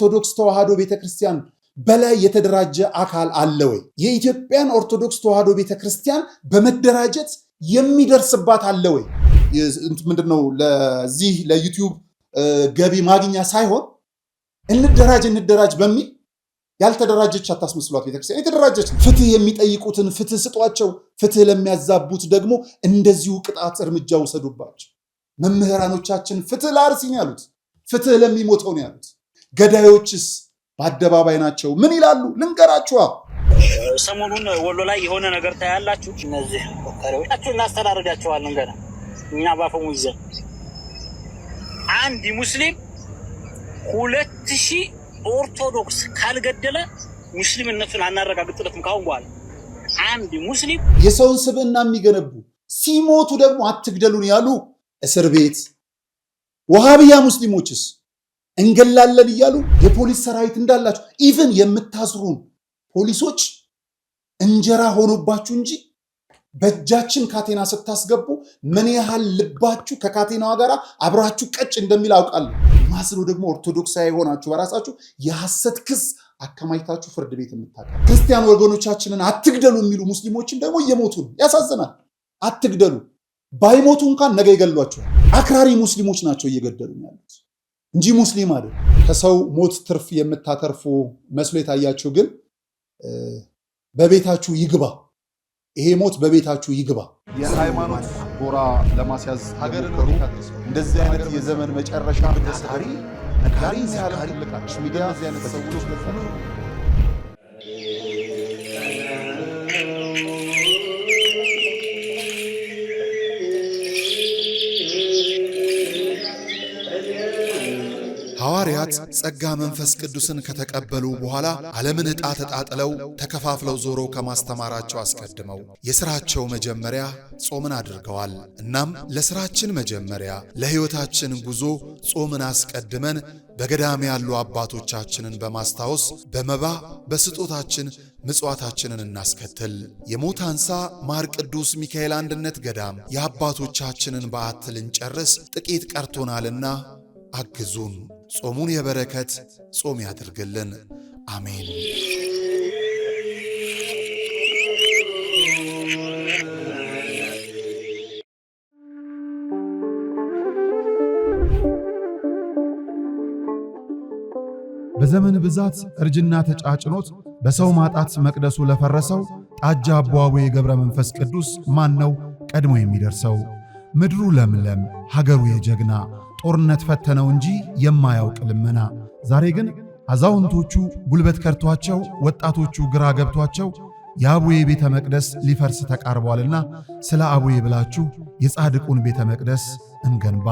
ኦርቶዶክስ ተዋሕዶ ቤተክርስቲያን በላይ የተደራጀ አካል አለ ወይ? የኢትዮጵያን ኦርቶዶክስ ተዋሕዶ ቤተክርስቲያን በመደራጀት የሚደርስባት አለ ወይ? ምንድነው ለዚህ ለዩቲዩብ ገቢ ማግኛ ሳይሆን እንደራጅ በሚል ያልተደራጀች አታስመስሏት ቤተክርስቲያን የተደራጀች። ፍትህ የሚጠይቁትን ፍትህ ስጧቸው፣ ፍትህ ለሚያዛቡት ደግሞ እንደዚሁ ቅጣት እርምጃ ውሰዱባቸው። መምህራኖቻችን ፍትህ ለአርሲ ነው ያሉት፣ ፍትህ ለሚሞተው ነው ያሉት። ገዳዮችስ በአደባባይ ናቸው። ምን ይላሉ ልንገራችኋ። ሰሞኑን ወሎ ላይ የሆነ ነገር ታያላችሁ። እነዚህ ወታደሮች እናስተዳርጋቸዋለን ገና እኛ ባፈሙ ይዘን አንድ ሙስሊም 2000 ኦርቶዶክስ ካልገደለ ሙስሊምነቱን አናረጋግጥለትም። ካሁን በኋላ አንድ ሙስሊም የሰውን ስብዕና የሚገነቡ ሲሞቱ ደግሞ አትግደሉን ያሉ እስር ቤት ወሃቢያ ሙስሊሞችስ እንገላለን እያሉ የፖሊስ ሰራዊት እንዳላችሁ ኢቭን የምታስሩን ፖሊሶች እንጀራ ሆኖባችሁ እንጂ በእጃችን ካቴና ስታስገቡ ምን ያህል ልባችሁ ከካቴናዋ ጋር አብራችሁ ቀጭ እንደሚል አውቃለሁ። ማስሎ ደግሞ ኦርቶዶክሳዊ ሆናችሁ በራሳችሁ የሐሰት ክስ አከማይታችሁ ፍርድ ቤት የምታቀርቡ ክርስቲያን ወገኖቻችንን አትግደሉ የሚሉ ሙስሊሞችን ደግሞ እየሞቱ ነው። ያሳዝናል። አትግደሉ ባይሞቱ እንኳን ነገ ይገሏቸዋል። አክራሪ ሙስሊሞች ናቸው እየገደሉ ያሉት እንጂ ሙስሊም አይደል። ከሰው ሞት ትርፍ የምታተርፉ መስሎ የታያችሁ ግን በቤታችሁ ይግባ። ይሄ ሞት በቤታችሁ ይግባ። የሃይማኖት ጎራ ለማስያዝ ሀገርን እንደዚህ አይነት የዘመን መጨረሻ ታታሪ ነካሪ ያለ ሚዲያ እዚህ አይነት ሰዎች ሐዋርያት ጸጋ መንፈስ ቅዱስን ከተቀበሉ በኋላ ዓለምን ዕጣ ተጣጥለው ተከፋፍለው ዞሮ ከማስተማራቸው አስቀድመው የሥራቸው መጀመሪያ ጾምን አድርገዋል። እናም ለሥራችን መጀመሪያ ለሕይወታችን ጉዞ ጾምን አስቀድመን በገዳም ያሉ አባቶቻችንን በማስታወስ በመባ በስጦታችን ምጽዋታችንን እናስከትል። የሞታንሳ ማር ቅዱስ ሚካኤል አንድነት ገዳም የአባቶቻችንን በዓት ልንጨርስ ጥቂት ቀርቶናልና አግዙን። ጾሙን የበረከት ጾም ያድርግልን። አሜን። በዘመን ብዛት እርጅና ተጫጭኖት በሰው ማጣት መቅደሱ ለፈረሰው ጣጃ አቧዌ የገብረ መንፈስ ቅዱስ ማን ነው ቀድሞ የሚደርሰው? ምድሩ ለምለም ሀገሩ የጀግና ጦርነት ፈተነው እንጂ የማያውቅ ልመና። ዛሬ ግን አዛውንቶቹ ጉልበት ከርቷቸው ወጣቶቹ ግራ ገብቷቸው የአቡዬ ቤተ መቅደስ ሊፈርስ ተቃርቧልና ስለ አቡዬ ብላችሁ የጻድቁን ቤተ መቅደስ እንገንባ።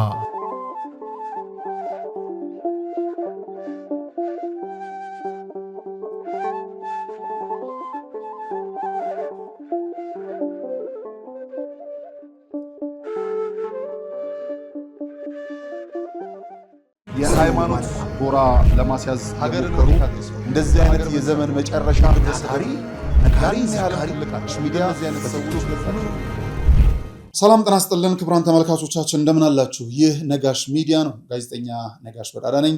የሃይማኖት ጎራ ለማስያዝ ሀገርን እንደዚህ አይነት የዘመን መጨረሻ ታታሪ ነካሪ ያለ ሚዲያ እዚህ አይነት ሰዎች ሰላም ጤና ይስጥልን ክቡራን ተመልካቾቻችን እንደምን አላችሁ? ይህ ነጋሽ ሚዲያ ነው። ጋዜጠኛ ነጋሽ በዳዳ ነኝ።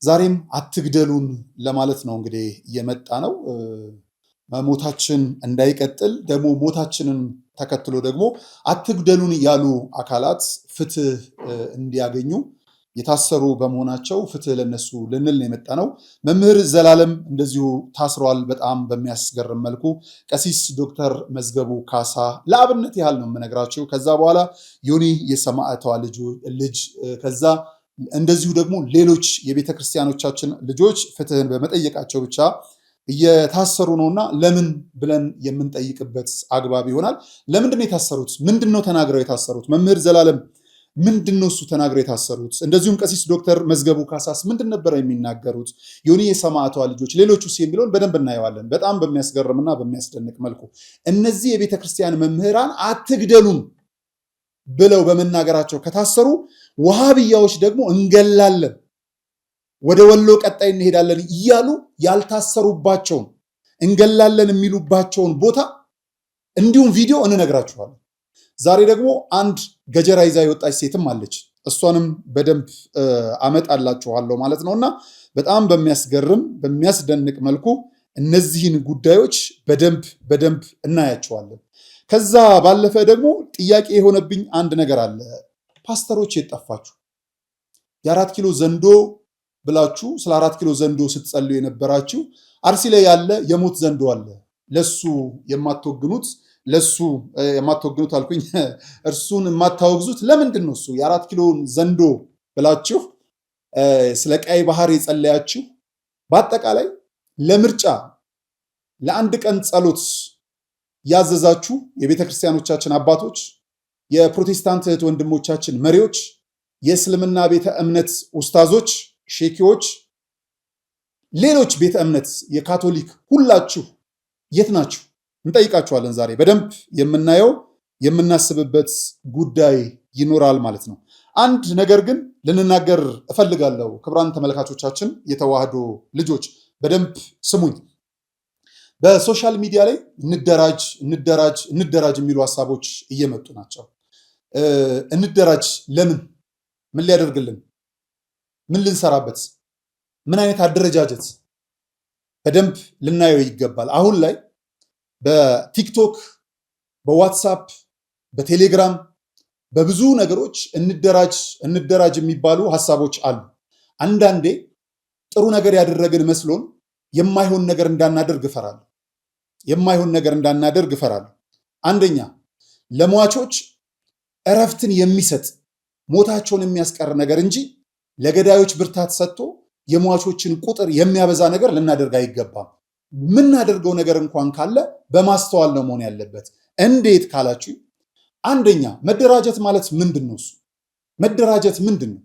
ዛሬም አትግደሉን ለማለት ነው እንግዲህ እየመጣ ነው። ሞታችን እንዳይቀጥል ደግሞ ሞታችንን ተከትሎ ደግሞ አትግደሉን ያሉ አካላት ፍትህ እንዲያገኙ የታሰሩ በመሆናቸው ፍትህ ለነሱ ልንል ነው የመጣ ነው። መምህር ዘላለም እንደዚሁ ታስሯል በጣም በሚያስገርም መልኩ። ቀሲስ ዶክተር መዝገቡ ካሳ ለአብነት ያህል ነው የምነግራቸው። ከዛ በኋላ ዮኒ የሰማዕቷ ልጅ ከዛ እንደዚሁ ደግሞ ሌሎች የቤተ ክርስቲያኖቻችን ልጆች ፍትህን በመጠየቃቸው ብቻ እየታሰሩ ነውና ለምን ብለን የምንጠይቅበት አግባብ ይሆናል። ለምንድነው የታሰሩት? ምንድነው ተናግረው የታሰሩት? መምህር ዘላለም ምንድነው እሱ ተናግረው የታሰሩት? እንደዚሁም ቀሲስ ዶክተር መዝገቡ ካሳስ ምንድን ነበር የሚናገሩት? ዮኒ የሰማዕቷ ልጆች ሌሎቹስ የሚለውን በደንብ እናየዋለን። በጣም በሚያስገርምና በሚያስደንቅ መልኩ እነዚህ የቤተ ክርስቲያን መምህራን አትግደሉን ብለው በመናገራቸው ከታሰሩ፣ ወሃቢያዎች ደግሞ እንገላለን ወደ ወሎ ቀጣይ እንሄዳለን እያሉ ያልታሰሩባቸውን እንገላለን የሚሉባቸውን ቦታ እንዲሁም ቪዲዮ እንነግራችኋለን። ዛሬ ደግሞ አንድ ገጀራ ይዛ የወጣች ሴትም አለች። እሷንም በደንብ አመጣላችኋለሁ ማለት ነውና በጣም በሚያስገርም በሚያስደንቅ መልኩ እነዚህን ጉዳዮች በደንብ እናያቸዋለን። ከዛ ባለፈ ደግሞ ጥያቄ የሆነብኝ አንድ ነገር አለ። ፓስተሮች የጠፋችሁ የ4 ኪሎ ዘንዶ ብላችሁ ስለ 4 ኪሎ ዘንዶ ስትጸልዩ የነበራችሁ አርሲ ላይ ያለ የሞት ዘንዶ አለ። ለሱ የማትወግኑት አልኩኝ እርሱን የማታወግዙት ለምንድን ነው? እሱ የ4 ኪሎ ዘንዶ ብላችሁ ስለ ቀይ ባህር የጸለያችሁ በአጠቃላይ ለምርጫ ለአንድ ቀን ጸሎት ያዘዛችሁ የቤተ ክርስቲያኖቻችን አባቶች፣ የፕሮቴስታንት እህት ወንድሞቻችን መሪዎች፣ የእስልምና ቤተ እምነት ኡስታዞች፣ ሼኪዎች፣ ሌሎች ቤተ እምነት የካቶሊክ ሁላችሁ የት ናችሁ? እንጠይቃችኋለን። ዛሬ በደንብ የምናየው የምናስብበት ጉዳይ ይኖራል ማለት ነው። አንድ ነገር ግን ልንናገር እፈልጋለሁ። ክቡራን ተመልካቾቻችን፣ የተዋህዶ ልጆች በደንብ ስሙኝ። በሶሻል ሚዲያ ላይ እንደራጅ የሚሉ ሀሳቦች እየመጡ ናቸው። እንደራጅ ለምን? ምን ሊያደርግልን? ምን ልንሰራበት? ምን አይነት አደረጃጀት? በደንብ ልናየው ይገባል። አሁን ላይ በቲክቶክ፣ በዋትሳፕ፣ በቴሌግራም በብዙ ነገሮች እንደራጅ የሚባሉ ሀሳቦች አሉ። አንዳንዴ ጥሩ ነገር ያደረግን መስሎን የማይሆን ነገር እንዳናደርግ እፈራለሁ። አንደኛ ለሟቾች እረፍትን የሚሰጥ ሞታቸውን የሚያስቀር ነገር እንጂ ለገዳዮች ብርታት ሰጥቶ የሟቾችን ቁጥር የሚያበዛ ነገር ልናደርግ አይገባም። የምናደርገው ነገር እንኳን ካለ በማስተዋል ነው መሆን ያለበት። እንዴት ካላችሁ፣ አንደኛ መደራጀት ማለት ምንድን ነው? እሱ መደራጀት ምንድን ነው?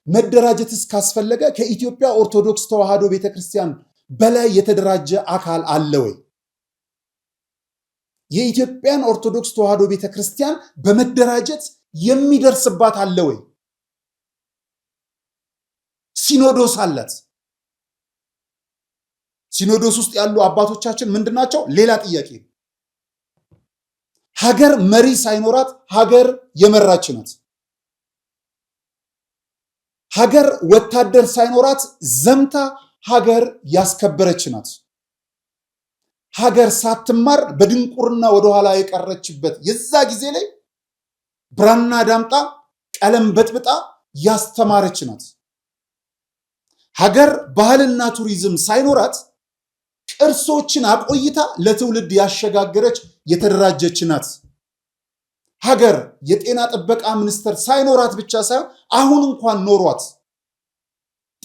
መደራጀት እስካስፈለገ ከኢትዮጵያ ኦርቶዶክስ ተዋህዶ ቤተክርስቲያን በላይ የተደራጀ አካል አለ ወይ? የኢትዮጵያን ኦርቶዶክስ ተዋህዶ ቤተክርስቲያን በመደራጀት የሚደርስባት አለ ወይ? ሲኖዶስ አላት። ሲኖዶስ ውስጥ ያሉ አባቶቻችን ምንድናቸው? ሌላ ጥያቄ። ሀገር መሪ ሳይኖራት ሀገር የመራች ናት። ሀገር ወታደር ሳይኖራት ዘምታ ሀገር ያስከበረች ናት። ሀገር ሳትማር በድንቁርና ወደኋላ የቀረችበት የዛ ጊዜ ላይ ብራና ዳምጣ ቀለም በጥብጣ ያስተማረች ናት። ሀገር ባህልና ቱሪዝም ሳይኖራት ቅርሶችን አቆይታ ለትውልድ ያሸጋገረች የተደራጀች ናት። ሀገር የጤና ጥበቃ ሚኒስቴር ሳይኖራት ብቻ ሳይሆን አሁን እንኳን ኖሯት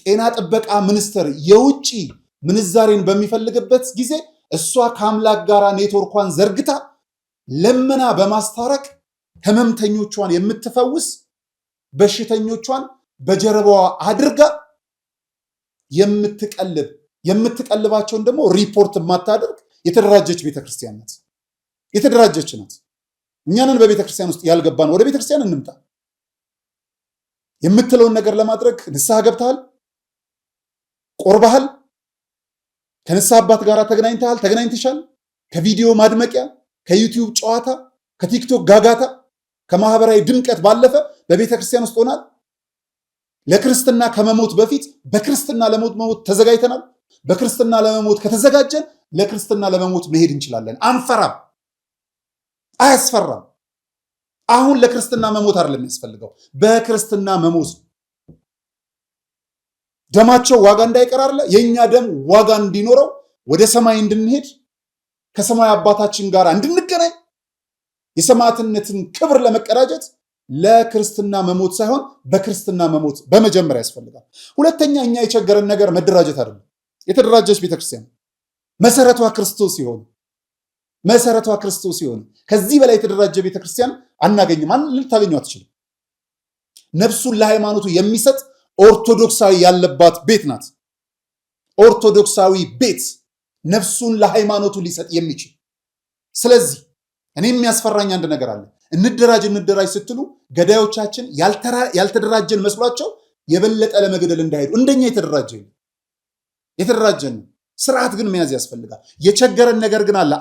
ጤና ጥበቃ ሚኒስቴር የውጭ ምንዛሬን በሚፈልግበት ጊዜ እሷ ከአምላክ ጋር ኔትወርኳን ዘርግታ ለመና በማስታረቅ ህመምተኞቿን የምትፈውስ በሽተኞቿን በጀርባዋ አድርጋ የምትቀልባቸውን ደግሞ ሪፖርት የማታደርግ የተደራጀች ቤተክርስቲያን ናት። የተደራጀች ናት። እኛንን በቤተክርስቲያን ውስጥ ያልገባን ወደ ቤተክርስቲያን እንምጣ። የምትለውን ነገር ለማድረግ ንስሐ ገብተሃል፣ ቆርበሃል፣ ከንስሐ አባት ጋር ተገናኝተሻል። ከቪዲዮ ማድመቂያ፣ ከዩቲዩብ ጨዋታ፣ ከቲክቶክ ጋጋታ፣ ከማህበራዊ ድምቀት ባለፈ በቤተክርስቲያን ውስጥ ሆናል። ለክርስትና ከመሞት በፊት በክርስትና ለመሞት ተዘጋጅተናል። በክርስትና ለመሞት ከተዘጋጀን ለክርስትና ለመሞት መሄድ እንችላለን። አንፈራም፣ አያስፈራም። አሁን ለክርስትና መሞት አይደለም የሚያስፈልገው፣ በክርስትና መሞት። ደማቸው ዋጋ እንዳይቀር አይደለ? የኛ ደም ዋጋ እንዲኖረው ወደ ሰማይ እንድንሄድ ከሰማይ አባታችን ጋር እንድንገናኝ የሰማዕትነትን ክብር ለመቀዳጀት ለክርስትና መሞት ሳይሆን በክርስትና መሞት በመጀመሪያ ያስፈልጋል። ሁለተኛ እኛ የቸገረን ነገር መደራጀት አይደለም። የተደራጀች ቤተክርስቲያን መሰረቷ ክርስቶስ ሲሆን ከዚህ በላይ የተደራጀ ቤተክርስቲያን አናገኝም። ልታገኙ አትችልም። ነፍሱን ለሃይማኖቱ የሚሰጥ ኦርቶዶክሳዊ ያለባት ቤት ናት። ኦርቶዶክሳዊ ቤት ነፍሱን ለሃይማኖቱ ሊሰጥ የሚችል። ስለዚህ እኔ የሚያስፈራኝ አንድ ነገር አለ። እንደራጅ ስትሉ ገዳዮቻችን ያልተደራጀን መስሏቸው የበለጠ ለመግደል እንዳይሄዱ እንደኛ የተደራጀን ስርዓት ግን መያዝ ያስፈልጋል። የቸገረን ነገር ግን አለ።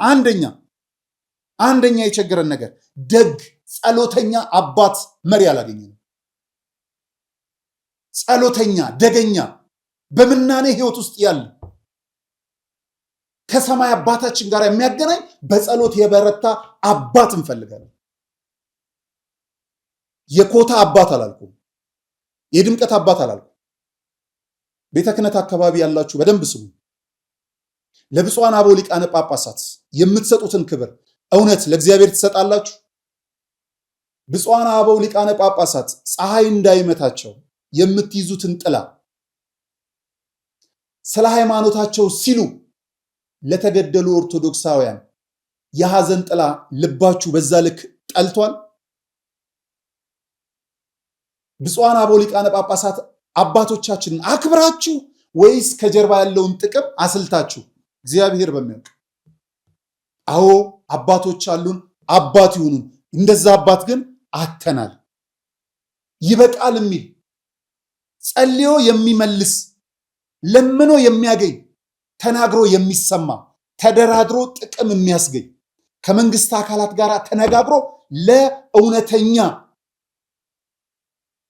አንደኛ የቸገረን ነገር ደግ ጸሎተኛ አባት መሪ አላገኘንም። ጸሎተኛ፣ ደገኛ፣ በምናኔ ህይወት ውስጥ ያለ ከሰማይ አባታችን ጋር የሚያገናኝ በጸሎት የበረታ አባት እንፈልጋለን። የኮታ አባት አላልኩም፣ የድምቀት አባት አላልኩም። ቤተ ክህነት አካባቢ ያላችሁ በደንብ ስሙ። ለብፁዓን አበው ሊቃነ ጳጳሳት የምትሰጡትን ክብር እውነት ለእግዚአብሔር ትሰጣላችሁ? ብፁዓን አበው ሊቃነ ጳጳሳት ፀሐይ እንዳይመታቸው የምትይዙትን ጥላ ስለ ሃይማኖታቸው ሲሉ ለተገደሉ ኦርቶዶክሳውያን የሐዘን ጥላ ልባችሁ በዛ ልክ ጠልቷል? ብፁዓን አበው ሊቃነ ጳጳሳት አባቶቻችንን አክብራችሁ ወይስ ከጀርባ ያለውን ጥቅም አስልታችሁ? እግዚአብሔር በሚያውቅ። አዎ አባቶች አሉን፣ አባት ይሁኑን። እንደዛ አባት ግን አተናል። ይበቃል የሚል ጸልዮ የሚመልስ ለምኖ የሚያገኝ ተናግሮ የሚሰማ ተደራድሮ ጥቅም የሚያስገኝ ከመንግስት አካላት ጋር ተነጋግሮ ለእውነተኛ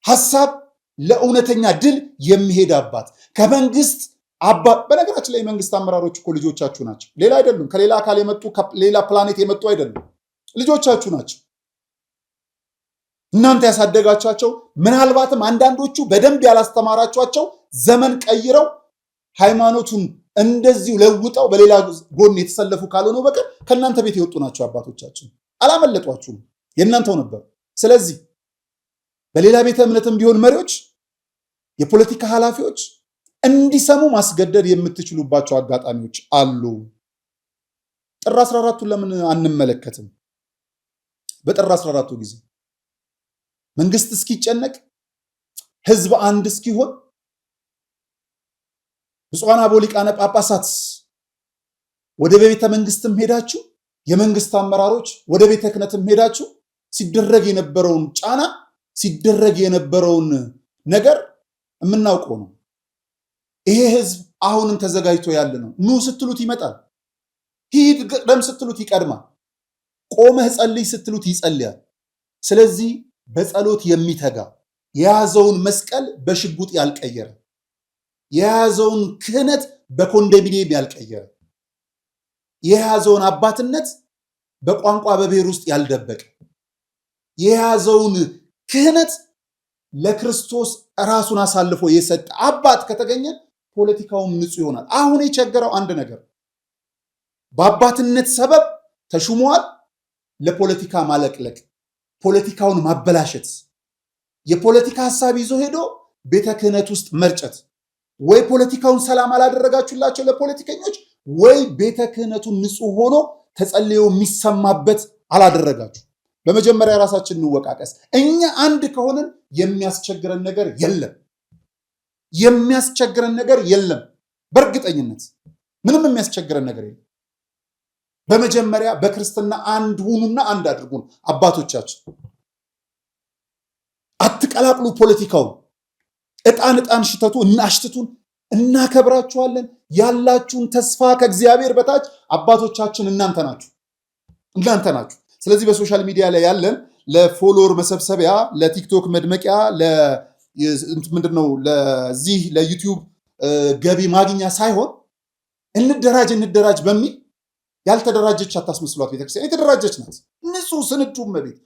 ሐሳብ ለእውነተኛ ድል የሚሄድ አባት ከመንግስት አባት። በነገራችን ላይ የመንግስት አመራሮች እኮ ልጆቻችሁ ናቸው፣ ሌላ አይደሉም። ከሌላ አካል የመጡ ከሌላ ፕላኔት የመጡ አይደሉም፣ ልጆቻችሁ ናቸው። እናንተ ያሳደጋቻቸው፣ ምናልባትም አንዳንዶቹ በደንብ ያላስተማራቿቸው ዘመን ቀይረው ሃይማኖቱን እንደዚሁ ለውጠው በሌላ ጎን የተሰለፉ ካልሆነ በቀር ከእናንተ ቤት የወጡ ናቸው አባቶቻችን። አላመለጧችሁም፣ የእናንተው ነበር። ስለዚህ በሌላ ቤተ እምነትም ቢሆን መሪዎች፣ የፖለቲካ ኃላፊዎች እንዲሰሙ ማስገደድ የምትችሉባቸው አጋጣሚዎች አሉ። ጥር 14ቱን ለምን አንመለከትም? በጥር 14ቱ ጊዜ መንግስት እስኪጨነቅ ህዝብ አንድ እስኪሆን ብፁዓን አበው ሊቃነ ጳጳሳት ወደ ቤተ መንግስትም ሄዳችሁ የመንግስት አመራሮች ወደ ቤተ ክህነትም ሄዳችሁ ሲደረግ የነበረውን ጫና ሲደረግ የነበረውን ነገር የምናውቀው ነው። ይሄ ህዝብ አሁንም ተዘጋጅቶ ያለ ነው። ኑ ስትሉት ይመጣል። ሂድ ቅደም ስትሉት ይቀድማል። ቆመህ ጸልይ ስትሉት ይጸልያል። ስለዚህ በጸሎት የሚተጋ የያዘውን መስቀል በሽጉጥ ያልቀየረ የያዘውን ክህነት በኮንዶሚኒየም ያልቀየረ የያዘውን አባትነት በቋንቋ በብሔር ውስጥ ያልደበቀ የያዘውን ክህነት ለክርስቶስ ራሱን አሳልፎ የሰጠ አባት ከተገኘ ፖለቲካውም ንጹህ ይሆናል። አሁን የቸገረው አንድ ነገር በአባትነት ሰበብ ተሹመዋል። ለፖለቲካ ማለቅለቅ፣ ፖለቲካውን ማበላሸት፣ የፖለቲካ ሐሳብ ይዞ ሄዶ ቤተ ክህነት ውስጥ መርጨት። ወይ ፖለቲካውን ሰላም አላደረጋችሁላቸው ለፖለቲከኞች፣ ወይ ቤተ ክህነቱን ንጹህ ሆኖ ተጸልዮ የሚሰማበት አላደረጋችሁ። በመጀመሪያ ራሳችን እንወቃቀስ። እኛ አንድ ከሆነን የሚያስቸግረን ነገር የለም፣ የሚያስቸግረን ነገር የለም። በእርግጠኝነት ምንም የሚያስቸግረን ነገር የለም። በመጀመሪያ በክርስትና አንድ ሁኑና አንድ አድርጉን። አባቶቻችን አትቀላቅሉ ፖለቲካውን። ዕጣን ሽተቱ እናሽትቱን፣ እናከብራችኋለን። ያላችሁን ተስፋ ከእግዚአብሔር በታች አባቶቻችን እናንተ ናችሁ። ስለዚህ በሶሻል ሚዲያ ላይ ያለን ለፎሎወር መሰብሰቢያ፣ ለቲክቶክ መድመቂያ፣ ምንድነው ለዚህ ለዩቲዩብ ገቢ ማግኛ ሳይሆን እንደራጅ በሚል ያልተደራጀች አታስመስሏት። ቤተክርስቲያን የተደራጀች ናት። ንጹህ ስንዱ መቤት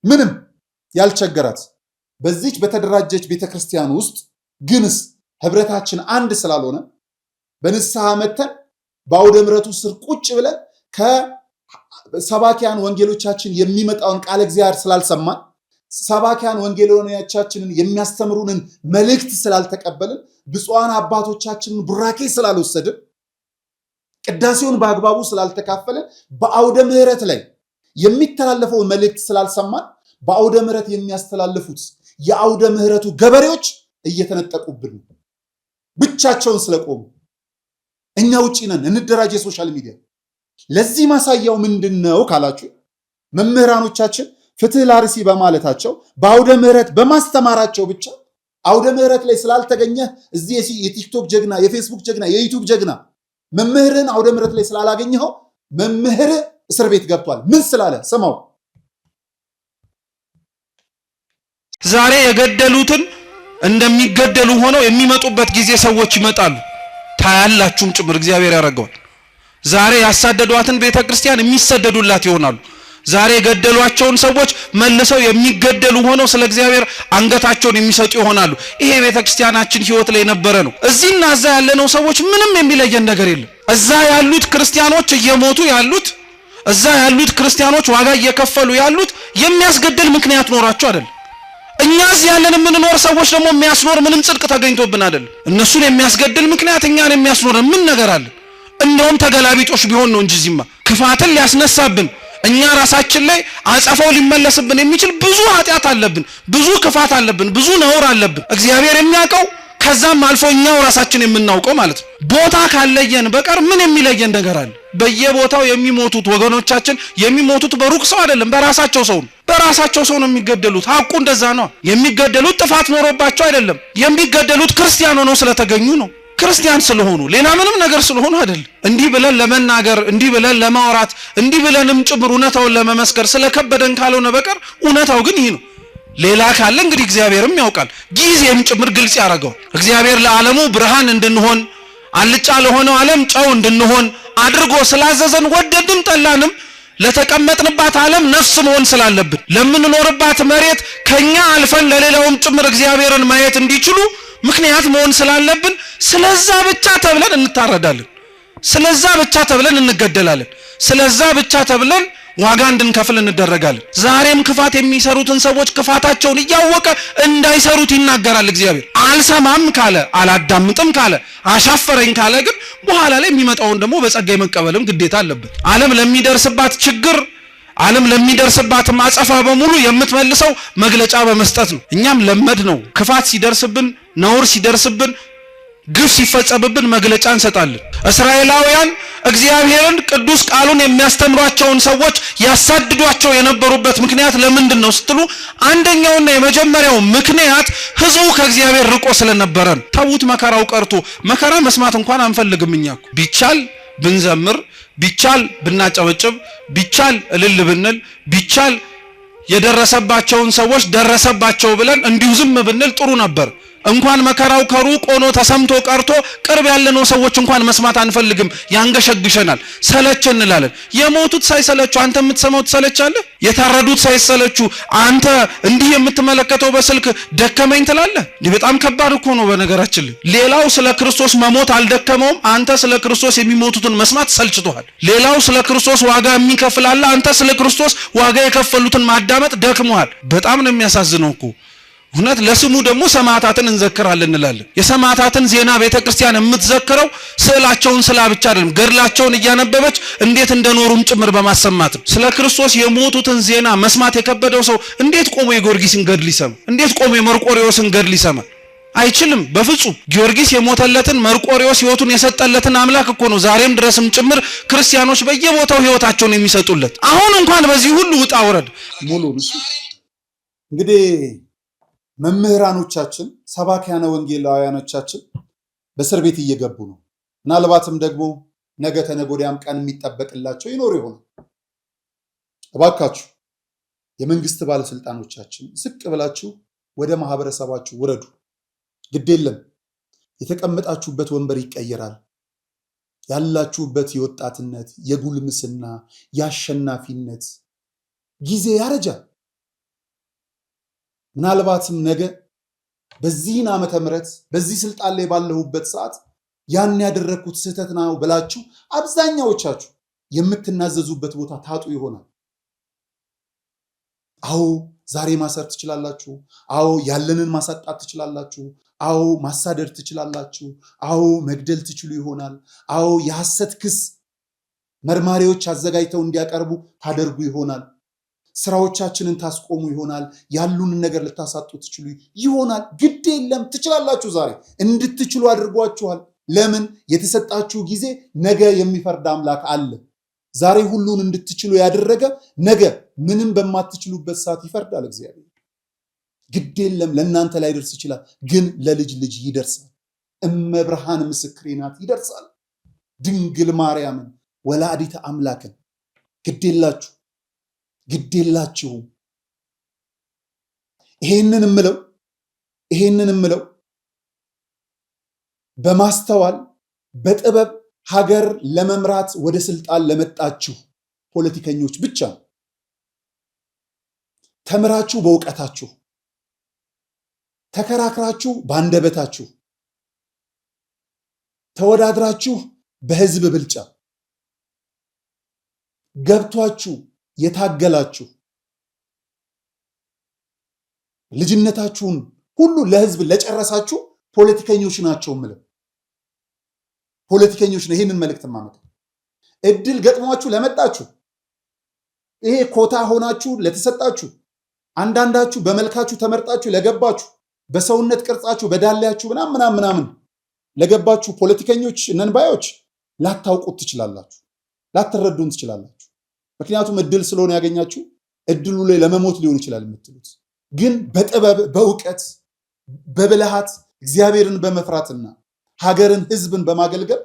ምንም ያልቸገራት በዚች በተደራጀች ቤተክርስቲያን ውስጥ ግንስ ህብረታችን አንድ ስላልሆነ በንስሐ መተን በአውደ ምሕረቱ ስር ቁጭ ብለን ከሰባኪያን ወንጌሎቻችን የሚመጣውን ቃል እግዚአብሔር ስላልሰማን ሰባኪያን ወንጌሎቻችንን የሚያስተምሩንን መልእክት ስላልተቀበልን ብፁዓን አባቶቻችንን ቡራኬ ስላልወሰድን ቅዳሴውን በአግባቡ ስላልተካፈልን በአውደ ምሕረት ላይ የሚተላለፈውን መልእክት ስላልሰማን በአውደ ምሕረት የሚያስተላልፉት የአውደ ምሕረቱ ገበሬዎች እየተነጠቁብን ብቻቸውን ስለቆሙ እኛ ውጪ ነን። እንደራጅ የሶሻል ሚዲያ ለዚህ ማሳያው ምንድነው ካላችሁ መምህራኖቻችን ፍትህ ላርሲ በማለታቸው በአውደ ምሕረት በማስተማራቸው ብቻ አውደ ምሕረት ላይ ስላልተገኘ እዚህ የቲክቶክ ጀግና፣ የፌስቡክ ጀግና፣ የዩቲዩብ ጀግና መምህርን አውደ ምሕረት ላይ ስላላገኘው መምህር እስር ቤት ገብቷል። ምን ስላለ ስማው። ዛሬ የገደሉትን እንደሚገደሉ ሆነው የሚመጡበት ጊዜ ሰዎች ይመጣሉ። ታያላችሁም ጭምር እግዚአብሔር ያደርገዋል። ዛሬ ያሳደዷትን ቤተክርስቲያን የሚሰደዱላት ይሆናሉ። ዛሬ የገደሏቸውን ሰዎች መልሰው የሚገደሉ ሆነው ስለ እግዚአብሔር አንገታቸውን የሚሰጡ ይሆናሉ። ይሄ ቤተክርስቲያናችን ህይወት ላይ ነበረ ነው። እዚህና እዛ ያለነው ሰዎች ምንም የሚለየን ነገር የለም። እዛ ያሉት ክርስቲያኖች እየሞቱ ያሉት፣ እዛ ያሉት ክርስቲያኖች ዋጋ እየከፈሉ ያሉት የሚያስገድል ምክንያት ኖራቸው አይደለም። እኛ እዚህ ያለን የምንኖር ሰዎች ደግሞ የሚያስኖር ምንም ጽድቅ ተገኝቶብን አይደለም። እነሱን የሚያስገድል ምክንያት እኛን የሚያስኖር ምን ነገር አለ? እንደውም ተገላቢጦሽ ቢሆን ነው እንጂ እዚህማ ክፋትን ሊያስነሳብን እኛ ራሳችን ላይ አጸፋው ሊመለስብን የሚችል ብዙ ኃጢአት አለብን፣ ብዙ ክፋት አለብን፣ ብዙ ነውር አለብን። እግዚአብሔር የሚያውቀው ከዛም አልፎ እኛው ራሳችን የምናውቀው ማለት ነው። ቦታ ካለየን በቀር ምን የሚለየን ነገር አለ? በየቦታው የሚሞቱት ወገኖቻችን የሚሞቱት በሩቅ ሰው አይደለም፣ በራሳቸው ሰው ነው። በራሳቸው ሰው ነው የሚገደሉት። ሐቁ እንደዛ ነው። የሚገደሉት ጥፋት ኖሮባቸው አይደለም። የሚገደሉት ክርስቲያን ሆነው ስለተገኙ ነው። ክርስቲያን ስለሆኑ ሌላ ምንም ነገር ስለሆኑ አይደለም። እንዲህ ብለን ለመናገር እንዲህ ብለን ለማውራት እንዲህ ብለንም ጭምር እውነታውን ለመመስከር ስለከበደን ካልሆነ በቀር እውነታው ግን ይህ ነው። ሌላ ካለ እንግዲህ እግዚአብሔርም ያውቃል፣ ጊዜም ጭምር ግልጽ ያደርገዋል። እግዚአብሔር ለዓለሙ ብርሃን እንድንሆን አልጫ ለሆነው ዓለም ጨው እንድንሆን አድርጎ ስላዘዘን ወደድም ጠላንም ለተቀመጥንባት ዓለም ነፍስ መሆን ስላለብን ለምንኖርባት መሬት ከኛ አልፈን ለሌላውም ጭምር እግዚአብሔርን ማየት እንዲችሉ ምክንያት መሆን ስላለብን ስለዛ ብቻ ተብለን እንታረዳለን። ስለዛ ብቻ ተብለን እንገደላለን። ስለዛ ብቻ ተብለን ዋጋ እንድንከፍል እንደረጋለን። ዛሬም ክፋት የሚሰሩትን ሰዎች ክፋታቸውን እያወቀ እንዳይሰሩት ይናገራል እግዚአብሔር። አልሰማም ካለ አላዳምጥም ካለ አሻፈረኝ ካለ ግን በኋላ ላይ የሚመጣውን ደግሞ በጸጋ መቀበልም ግዴታ አለበት። ዓለም ለሚደርስባት ችግር ዓለም ለሚደርስባት ማጸፋ በሙሉ የምትመልሰው መግለጫ በመስጠት ነው። እኛም ለመድ ነው። ክፋት ሲደርስብን፣ ነውር ሲደርስብን፣ ግፍ ሲፈጸምብን መግለጫ እንሰጣለን። እስራኤላውያን እግዚአብሔርን ቅዱስ ቃሉን የሚያስተምሯቸውን ሰዎች ያሳድዷቸው የነበሩበት ምክንያት ለምንድን ነው ስትሉ፣ አንደኛውና የመጀመሪያው ምክንያት ህዝቡ ከእግዚአብሔር ርቆ ስለነበረ ነው። ተዉት፣ መከራው ቀርቶ መከራ መስማት እንኳን አንፈልግም። እኛ ቢቻል ብንዘምር፣ ቢቻል ብናጨበጭብ፣ ቢቻል እልል ብንል፣ ቢቻል የደረሰባቸውን ሰዎች ደረሰባቸው ብለን እንዲሁ ዝም ብንል ጥሩ ነበር። እንኳን መከራው ከሩቅ ሆኖ ተሰምቶ ቀርቶ ቅርብ ያለነው ሰዎች እንኳን መስማት አንፈልግም፣ ያንገሸግሸናል፣ ሰለች እንላለን። የሞቱት ሳይሰለቹ አንተ የምትሰማው ትሰለቻለህ? የታረዱት ሳይሰለቹ አንተ እንዲህ የምትመለከተው በስልክ ደከመኝ ትላለህ? እንዲህ በጣም ከባድ እኮ ነው። በነገራችን ላይ ሌላው ስለ ክርስቶስ መሞት አልደከመውም፣ አንተ ስለ ክርስቶስ የሚሞቱትን መስማት ሰልችቶሃል። ሌላው ስለ ክርስቶስ ዋጋ የሚከፍል አለ፣ አንተ ስለ ክርስቶስ ዋጋ የከፈሉትን ማዳመጥ ደክሞሃል። በጣም ነው የሚያሳዝነው እኮ እውነት። ለስሙ ደግሞ ሰማዕታትን እንዘክራለን እንላለን። የሰማዕታትን ዜና ቤተክርስቲያን የምትዘክረው ስዕላቸውን ስላ ብቻ አይደለም፣ ገድላቸውን እያነበበች እንዴት እንደኖሩም ጭምር በማሰማት ነው። ስለ ክርስቶስ የሞቱትን ዜና መስማት የከበደው ሰው እንዴት ቆሞ የጊዮርጊስን ገድል ይሰማ? እንዴት ቆሞ የመርቆሬዎስን ገድል ይሰማ? አይችልም በፍጹም። ጊዮርጊስ የሞተለትን መርቆሬዎስ ሕይወቱን የሰጠለትን አምላክ እኮ ነው ዛሬም ድረስም ጭምር ክርስቲያኖች በየቦታው ሕይወታቸውን የሚሰጡለት። አሁን እንኳን በዚህ ሁሉ ውጣ ውረድ ሙሉ እንግዲህ መምህራኖቻችን ሰባኪያነ ወንጌላውያኖቻችን በእስር ቤት እየገቡ ነው። ምናልባትም ደግሞ ነገ ተነገ ወዲያም ቀን የሚጠበቅላቸው ይኖር ይሆናል። እባካችሁ የመንግስት ባለስልጣኖቻችን ዝቅ ብላችሁ ወደ ማህበረሰባችሁ ውረዱ። ግድ የለም የተቀመጣችሁበት ወንበር ይቀየራል። ያላችሁበት የወጣትነት፣ የጉልምስና፣ የአሸናፊነት ጊዜ ያረጃል። ምናልባትም ነገ በዚህን ዓመተ ምህረት በዚህ ስልጣን ላይ ባለሁበት ሰዓት ያን ያደረኩት ስህተት ነው ብላችሁ አብዛኛዎቻችሁ የምትናዘዙበት ቦታ ታጡ ይሆናል። አዎ ዛሬ ማሰር ትችላላችሁ። አዎ ያለንን ማሳጣት ትችላላችሁ። አዎ ማሳደድ ትችላላችሁ። አዎ መግደል ትችሉ ይሆናል። አዎ የሐሰት ክስ መርማሪዎች አዘጋጅተው እንዲያቀርቡ ታደርጉ ይሆናል። ስራዎቻችንን ታስቆሙ ይሆናል። ያሉንን ነገር ልታሳጡ ትችሉ ይሆናል። ግድ የለም ትችላላችሁ። ዛሬ እንድትችሉ አድርጓችኋል። ለምን? የተሰጣችሁ ጊዜ ነገ የሚፈርድ አምላክ አለ። ዛሬ ሁሉን እንድትችሉ ያደረገ ነገ ምንም በማትችሉበት ሰዓት ይፈርዳል እግዚአብሔር። ግድ የለም ለእናንተ ላይደርስ ይችላል፣ ግን ለልጅ ልጅ ይደርሳል። እመብርሃን ምስክሬ ናት፣ ይደርሳል። ድንግል ማርያምን ወላዲተ አምላክን ግድ የላችሁ ግድ የላችሁም። ይሄንን እምለው ይሄንን ምለው በማስተዋል በጥበብ ሀገር ለመምራት ወደ ስልጣን ለመጣችሁ ፖለቲከኞች ብቻ ነው። ተምራችሁ በእውቀታችሁ፣ ተከራክራችሁ በአንደበታችሁ፣ ተወዳድራችሁ በህዝብ ብልጫ ገብቷችሁ የታገላችሁ ልጅነታችሁን ሁሉ ለህዝብ ለጨረሳችሁ ፖለቲከኞች ናቸው ምለው። ፖለቲከኞች ነው ይሄንን መልእክት ማመጣ። እድል ገጥሟችሁ ለመጣችሁ፣ ይሄ ኮታ ሆናችሁ ለተሰጣችሁ፣ አንዳንዳችሁ በመልካችሁ ተመርጣችሁ ለገባችሁ፣ በሰውነት ቅርጻችሁ በዳላያችሁ ምናምን ለገባችሁ ፖለቲከኞች ነንባዮች ላታውቁት ትችላላችሁ፣ ላትረዱን ትችላላችሁ። ምክንያቱም እድል ስለሆነ ያገኛችሁ እድሉ ላይ ለመሞት ሊሆን ይችላል የምትሉት። ግን በጥበብ በእውቀት በብልሃት እግዚአብሔርን በመፍራትና ሀገርን ህዝብን በማገልገል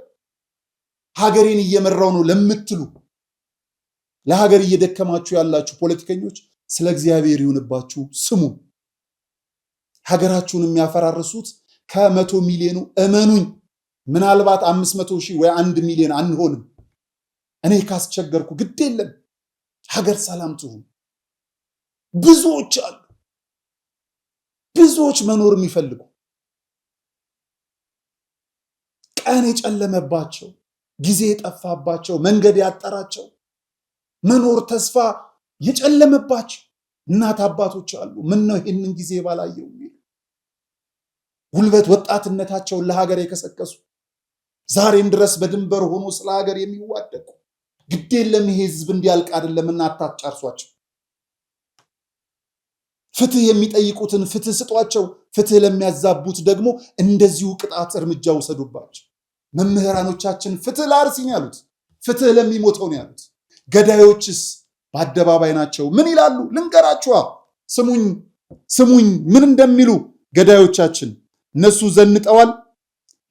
ሀገሬን እየመራው ነው ለምትሉ ለሀገር እየደከማችሁ ያላችሁ ፖለቲከኞች ስለ እግዚአብሔር ይሁንባችሁ ስሙ። ሀገራችሁን የሚያፈራርሱት ከ100 ሚሊዮኑ እመኑኝ፣ ምናልባት 500,000 ወይ 1 ሚሊዮን አንሆንም። እኔ ካስቸገርኩ ግድ የለም፣ ሀገር ሰላም ትሁን። ብዙዎች አሉ፣ ብዙዎች መኖር የሚፈልጉ ቀን የጨለመባቸው፣ ጊዜ የጠፋባቸው፣ መንገድ ያጠራቸው፣ መኖር ተስፋ የጨለመባቸው እናት አባቶች አሉ። ምን ነው ይህንን ጊዜ ባላየው የሚሉ ጉልበት ወጣትነታቸውን ለሀገር የከሰከሱ ዛሬም ድረስ በድንበር ሆኖ ስለ ሀገር የሚዋደቁ ግድ የለም ይሄ ህዝብ እንዲያልቅ አይደለምና አታጫርሷቸው። ፍትህ የሚጠይቁትን ፍትህ ስጧቸው። ፍትህ ለሚያዛቡት ደግሞ እንደዚሁ ቅጣት እርምጃ ውሰዱባቸው። መምህራኖቻችን ፍትህ ለአርሲ ነው ያሉት፣ ፍትህ ለሚሞተው ነው ያሉት። ገዳዮችስ በአደባባይ ናቸው። ምን ይላሉ ልንገራችኋ፣ ስሙኝ ምን እንደሚሉ ገዳዮቻችን። እነሱ ዘንጠዋል።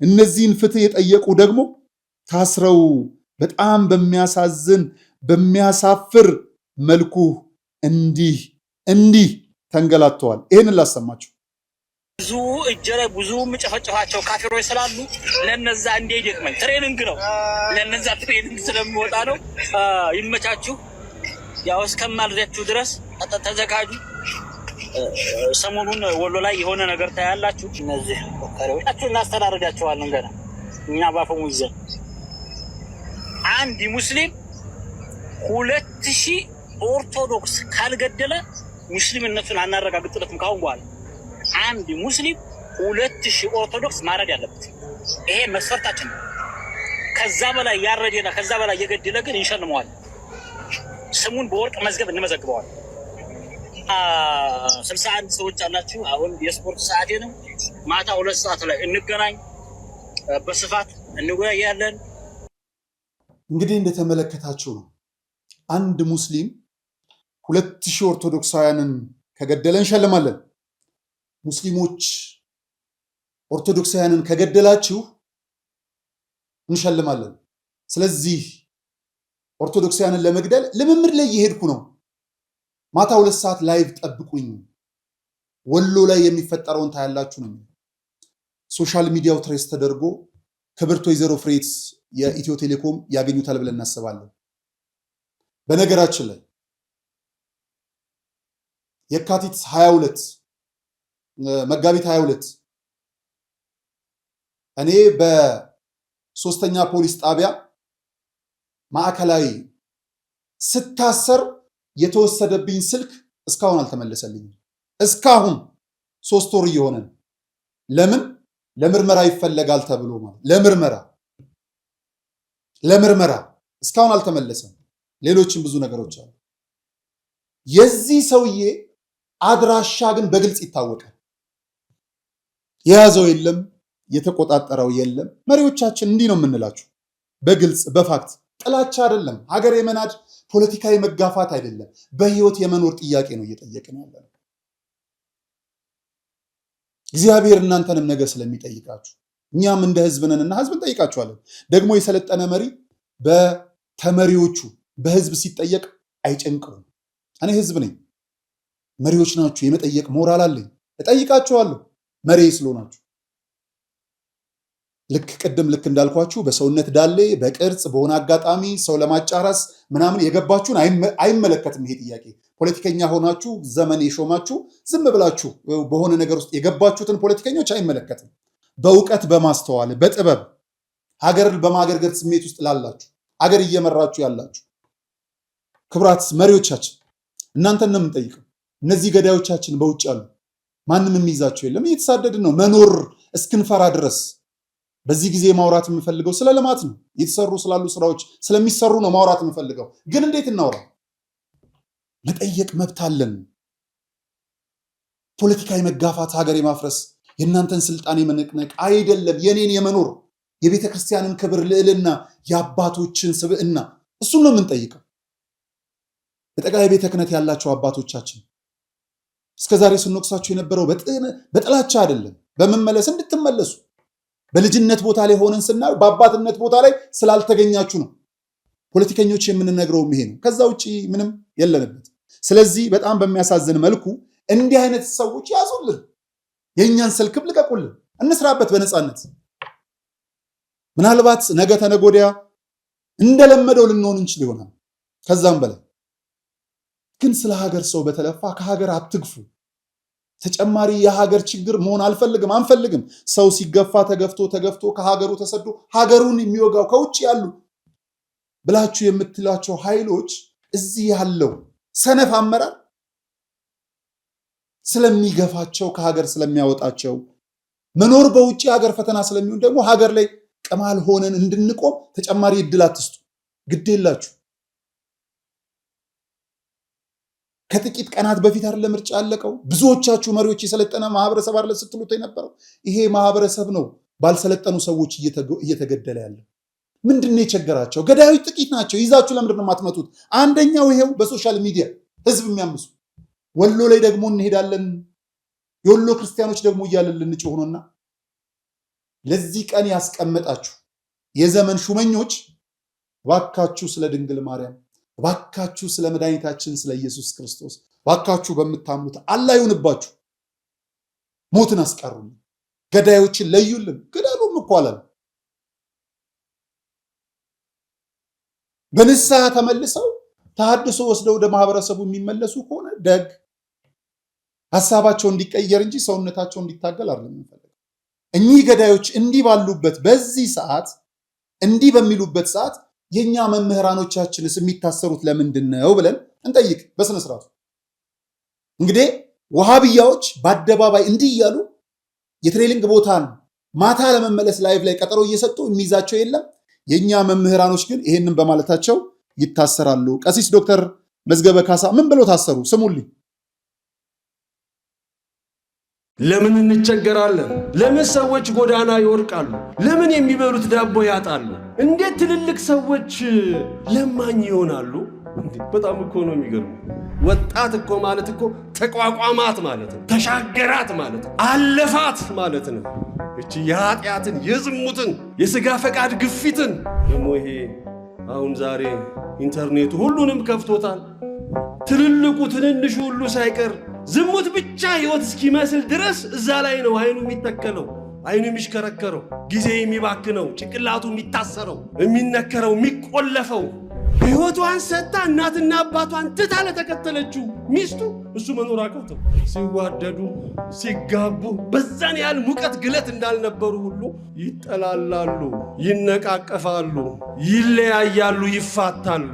እነዚህን ፍትህ የጠየቁ ደግሞ ታስረው በጣም በሚያሳዝን በሚያሳፍር መልኩ እንዲህ ተንገላተዋል። ይህንን ላሰማችሁ። ብዙ እጀ ላይ ብዙ የምጨፈጨፋቸው ካፊሮች ስላሉ ለነዛ እንደ ይደክመኝ ትሬኒንግ ነው፣ ለነዛ ትሬኒንግ ስለሚወጣ ነው። ይመቻችሁ። ያው እስከማልደችሁ ድረስ ተዘጋጁ። ሰሞኑን ወሎ ላይ የሆነ ነገር ታያላችሁ። እነዚህ ወካሪዎች እናስተዳርጋቸዋለን ገና እኛ ባፈሙ ይዘን አንድ ሙስሊም 2000 ኦርቶዶክስ ካልገደለ ሙስሊምነቱን አናረጋግጥለትም። ካሁን በኋላ አንድ ሙስሊም 2000 ኦርቶዶክስ ማረድ ያለበት ይሄ መስፈርታችን ነው። ከዛ በላይ ያረደና ከዛ በላይ የገደለ ግን እንሸልመዋል። ስሙን በወርቅ መዝገብ እንመዘግበዋል። 61 ሰዎች አላችሁ። አሁን የስፖርት ሰዓቴ ነው። ማታ 2 ሰዓት ላይ እንገናኝ፣ በስፋት እንወያያለን። እንግዲህ እንደተመለከታችሁ ነው። አንድ ሙስሊም 2000 ኦርቶዶክሳውያንን ከገደለ እንሸልማለን። ሙስሊሞች ኦርቶዶክሳውያንን ከገደላችሁ እንሸልማለን። ስለዚህ ኦርቶዶክሳውያንን ለመግደል ልምምድ ላይ እየሄድኩ ነው። ማታ 2 ሰዓት ላይቭ ጠብቁኝ። ወሎ ላይ የሚፈጠረውን ታያላችሁ ነው። ሶሻል ሚዲያው ትሬስ ተደርጎ ክብርት ወይዘሮ ፍሬት የኢትዮ ቴሌኮም ያገኙታል ብለን እናስባለን። በነገራችን ላይ የካቲት 22 መጋቢት 22 እኔ በ3ኛ ፖሊስ ጣቢያ ማዕከላዊ ስታሰር የተወሰደብኝ ስልክ እስካሁን አልተመለሰልኝም። እስካሁን 3 ወር እየሆነ ነው። ለምን? ለምርመራ ይፈለጋል ተብሎ ማለት ለምርመራ እስካሁን አልተመለሰም። ሌሎችም ብዙ ነገሮች አሉ። የዚህ ሰውዬ አድራሻ ግን በግልጽ ይታወቃል። የያዘው የለም፣ የተቆጣጠረው የለም። መሪዎቻችን እንዲህ ነው የምንላችሁ፣ በግልጽ በፋክት ጥላቻ አይደለም፣ ሀገር የመናድ ፖለቲካዊ መጋፋት አይደለም፣ በህይወት የመኖር ጥያቄ ነው እየጠየቅን ያለነው። እግዚአብሔር እናንተንም ነገር ስለሚጠይቃችሁ እኛም እንደ ህዝብ ነንና ህዝብን ጠይቃችኋለን። ደግሞ የሰለጠነ መሪ በተመሪዎቹ በህዝብ ሲጠየቅ አይጨንቀውም። እኔ ህዝብ ነኝ፣ መሪዎች ናችሁ፣ የመጠየቅ ሞራል አለኝ፣ እጠይቃችኋለሁ። መሪ ስለሆናችሁ። ልክ እንዳልኳችሁ በሰውነት ዳሌ በቅርጽ በሆነ አጋጣሚ ሰው ለማጫረስ ምናምን የገባችሁን አይመለከትም ይሄ ጥያቄ። ፖለቲከኛ ሆናችሁ ዘመን የሾማችሁ ዝም ብላችሁ በሆነ ነገር ውስጥ የገባችሁትን ፖለቲከኞች አይመለከትም። በእውቀት በማስተዋል በጥበብ ሀገር በማገልገል ስሜት ውስጥ ላላችሁ ሀገር እየመራችሁ ያላችሁ ክቡራት መሪዎቻችን እናንተን ነው የምንጠይቀው። እነዚህ ገዳዮቻችን በውጭ አሉ፣ ማንም የሚይዛቸው የለም። እየተሳደድን ነው መኖር እስክንፈራ ድረስ። በዚህ ጊዜ ማውራት የምፈልገው ስለ ልማት ነው። እየተሰሩ ስላሉ ስራዎች ስለሚሰሩ ነው ማውራት የምፈልገው። ግን እንዴት እናውራ? መጠየቅ መብት አለን። ፖለቲካዊ መጋፋት ሀገር የማፍረስ የእናንተን ስልጣን የመነቅነቅ አይደለም፣ የኔን የመኖር የቤተ ክርስቲያንን ክብር ልዕልና፣ የአባቶችን ስብዕና እሱን ነው የምንጠይቀው። በጠቅላይ ቤተ ክህነት ያላቸው አባቶቻችን እስከዛሬ ስንወቅሳቸው የነበረው በጥላቻ አይደለም፣ በመመለስ እንድትመለሱ በልጅነት ቦታ ላይ ሆነን ስናየው በአባትነት ቦታ ላይ ስላልተገኛችሁ ነው። ፖለቲከኞች የምንነግረውም ይሄ ነው። ከዛ ውጭ ምንም የለንበት። ስለዚህ በጣም በሚያሳዝን መልኩ እንዲህ አይነት ሰዎች ያዙልን፣ የእኛን ስልክም ልቀቁልን፣ እንስራበት በነፃነት። ምናልባት ነገ ተነገ ወዲያ እንደለመደው ልንሆን እንችል ይሆናል። ከዛም በላይ ግን ስለ ሀገር ሰው በተለፋ ከሀገር አትግፉ። ተጨማሪ የሀገር ችግር መሆን አንፈልግም። ሰው ሲገፋ ተገፍቶ ከሀገሩ ተሰዶ ሀገሩን የሚወጋው ከውጭ ያሉ ብላችሁ የምትላቸው ኃይሎች እዚህ ያለው ሰነፍ አመራር ስለሚገፋቸው ከሀገር ስለሚያወጣቸው መኖር በውጭ ሀገር ፈተና ስለሚሆን ደግሞ ሀገር ላይ ቅማል ሆነን እንድንቆም ተጨማሪ እድል አትስጡ። ግድ የላችሁ። ከጥቂት ቀናት በፊት አይደለ ምርጫ ያለቀው? ብዙዎቻችሁ መሪዎች የሰለጠነ ማህበረሰብ አይደለ ስትሉት የነበረው? ይሄ ማህበረሰብ ነው ባልሰለጠኑ ሰዎች እየተገደለ ያለው። ምንድነው የቸገራቸው? ገዳዮች ጥቂት ናቸው። ይዛችሁ ለምንድን ነው የማትመቱት? አንደኛው ይሄው በሶሻል ሚዲያ ህዝብ የሚያምሱ ወሎ ላይ ደግሞ እንሄዳለን የወሎ ክርስቲያኖች ደግሞ እያለን ልንጮህ ነውና ለዚህ ቀን ያስቀመጣችሁ የዘመን ሹመኞች ባካችሁ ስለ ድንግል ማርያም ባካችሁ ስለ መድኃኒታችን ስለ ኢየሱስ ክርስቶስ ባካችሁ በምታምኑት አላህ ይሁንባችሁ። ሞትን አስቀሩልን፣ ገዳዮችን ለዩልን። ግደሉም እኮ አላለም። በንስሐ ተመልሰው ተሐድሶ ወስደው ወደ ማህበረሰቡ የሚመለሱ ከሆነ ደግ ሀሳባቸው እንዲቀየር እንጂ ሰውነታቸው እንዲታገል አይደለም የምንፈልገው። እኚህ ገዳዮች እንዲህ ባሉበት በዚህ ሰዓት እንዲህ በሚሉበት ሰዓት የኛ መምህራኖቻችንስ የሚታሰሩት ለምንድን ነው ብለን እንጠይቅ በስነ ስርዓቱ። እንግዲህ ወሃብያዎች በአደባባይ እንዲህ እያሉ የትሬሊንግ ቦታን ማታ ለመመለስ ላይቭ ላይ ቀጠሮ እየሰጡ የሚይዛቸው የለም። የኛ መምህራኖች ግን ይሄንን በማለታቸው ይታሰራሉ። ቀሲስ ዶክተር መዝገበ ካሳ ምን ብለው ታሰሩ? ስሙልኝ። ለምን እንቸገራለን? ለምን ሰዎች ጎዳና ይወርቃሉ? ለምን የሚበሉት ዳቦ ያጣሉ? እንዴት ትልልቅ ሰዎች ለማኝ ይሆናሉ? በጣም እኮ ነው የሚገርሙ። ወጣት እኮ ማለት እኮ ተቋቋማት ማለት ነው፣ ተሻገራት ማለት ነው፣ አለፋት ማለት ነው። እቺ የኃጢአትን የዝሙትን የሥጋ ፈቃድ ግፊትን ደግሞ ይሄ አሁን ዛሬ ኢንተርኔቱ ሁሉንም ከፍቶታል። ትልልቁ ትንንሹ ሁሉ ሳይቀር ዝሙት ብቻ ህይወት እስኪመስል ድረስ እዛ ላይ ነው አይኑ የሚተከለው፣ አይኑ የሚሽከረከረው፣ ጊዜ የሚባክነው፣ ጭንቅላቱ የሚታሰረው፣ የሚነከረው፣ የሚቆለፈው። ህይወቷን ሰጥታ እናትና አባቷን ትታ ለተከተለችው ሚስቱ እሱ መኖር አቃተው። ሲዋደዱ ሲጋቡ በዛን ያህል ሙቀት ግለት እንዳልነበሩ ሁሉ ይጠላላሉ፣ ይነቃቀፋሉ፣ ይለያያሉ፣ ይፋታሉ፣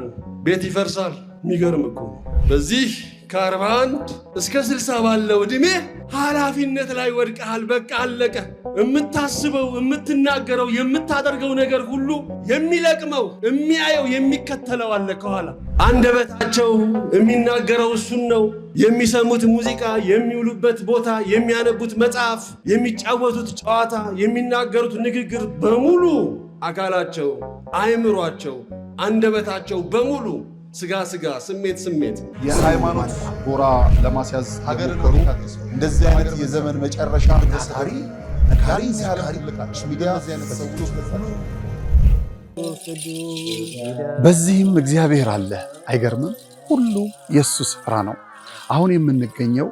ቤት ይፈርሳል። የሚገርም እኮ በዚህ ከ41 እስከ 60 ባለው ዕድሜ ኃላፊነት ላይ ወድቀሃል። በቃ አለቀ። የምታስበው፣ የምትናገረው፣ የምታደርገው ነገር ሁሉ የሚለቅመው፣ የሚያየው፣ የሚከተለው አለ ከኋላ። አንደበታቸው የሚናገረው እሱን ነው። የሚሰሙት ሙዚቃ፣ የሚውሉበት ቦታ፣ የሚያነቡት መጽሐፍ፣ የሚጫወቱት ጨዋታ፣ የሚናገሩት ንግግር በሙሉ አካላቸው፣ አእምሯቸው፣ አንደበታቸው በሙሉ ስጋ ስሜት የሃይማኖት ጎራ ለማስያዝ ሀገር ከሩ እንደዚህ አይነት የዘመን መጨረሻ ታታሪ ነካሪ ሲያልቃሽ ሚዲያ በዚህም እግዚአብሔር አለ። አይገርምም? ሁሉ የሱ ስፍራ ነው። አሁን የምንገኘው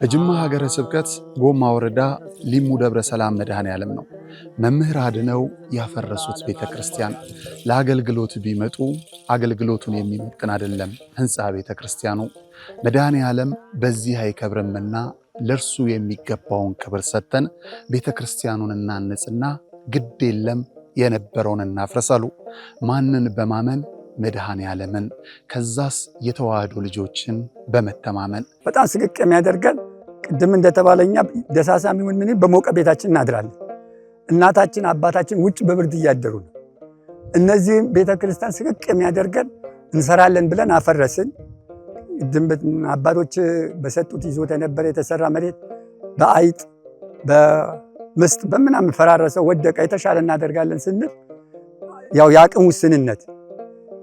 በጅማ ሀገረ ስብከት ጎማ ወረዳ ሊሙ ደብረ ሰላም መድኃኔዓለም ነው። መምህር አድነው ያፈረሱት ቤተክርስቲያን ለአገልግሎት ቢመጡ አገልግሎቱን የሚመጥን አይደለም ህንፃ ቤተክርስቲያኑ። መድኃኔዓለም በዚህ አይከብርምና ለርሱ የሚገባውን ክብር ሰጥተን ቤተክርስቲያኑን እናንጽና ግድ የለም የነበረውን እናፍረሳሉ። ማንን በማመን? መድኃኔዓለምን። ከዛስ የተዋህዶ ልጆችን በመተማመን በጣም ስቅቅ የሚያደርገን ቅድም እንደተባለኛ ደሳሳም ይሁን ምን በሞቀ ቤታችን እናድራለን። እናታችን አባታችን ውጭ በብርድ እያደሩ ነው። እነዚህ ቤተክርስቲያን ስቅቅ የሚያደርገን እንሰራለን ብለን አፈረስን። አባቶች በሰጡት ይዞታ የነበረ የተሰራ መሬት በአይጥ በምስጥ በምናምን ፈራረሰው ወደቀ። የተሻለ እናደርጋለን ስንል ያው የአቅም ውስንነት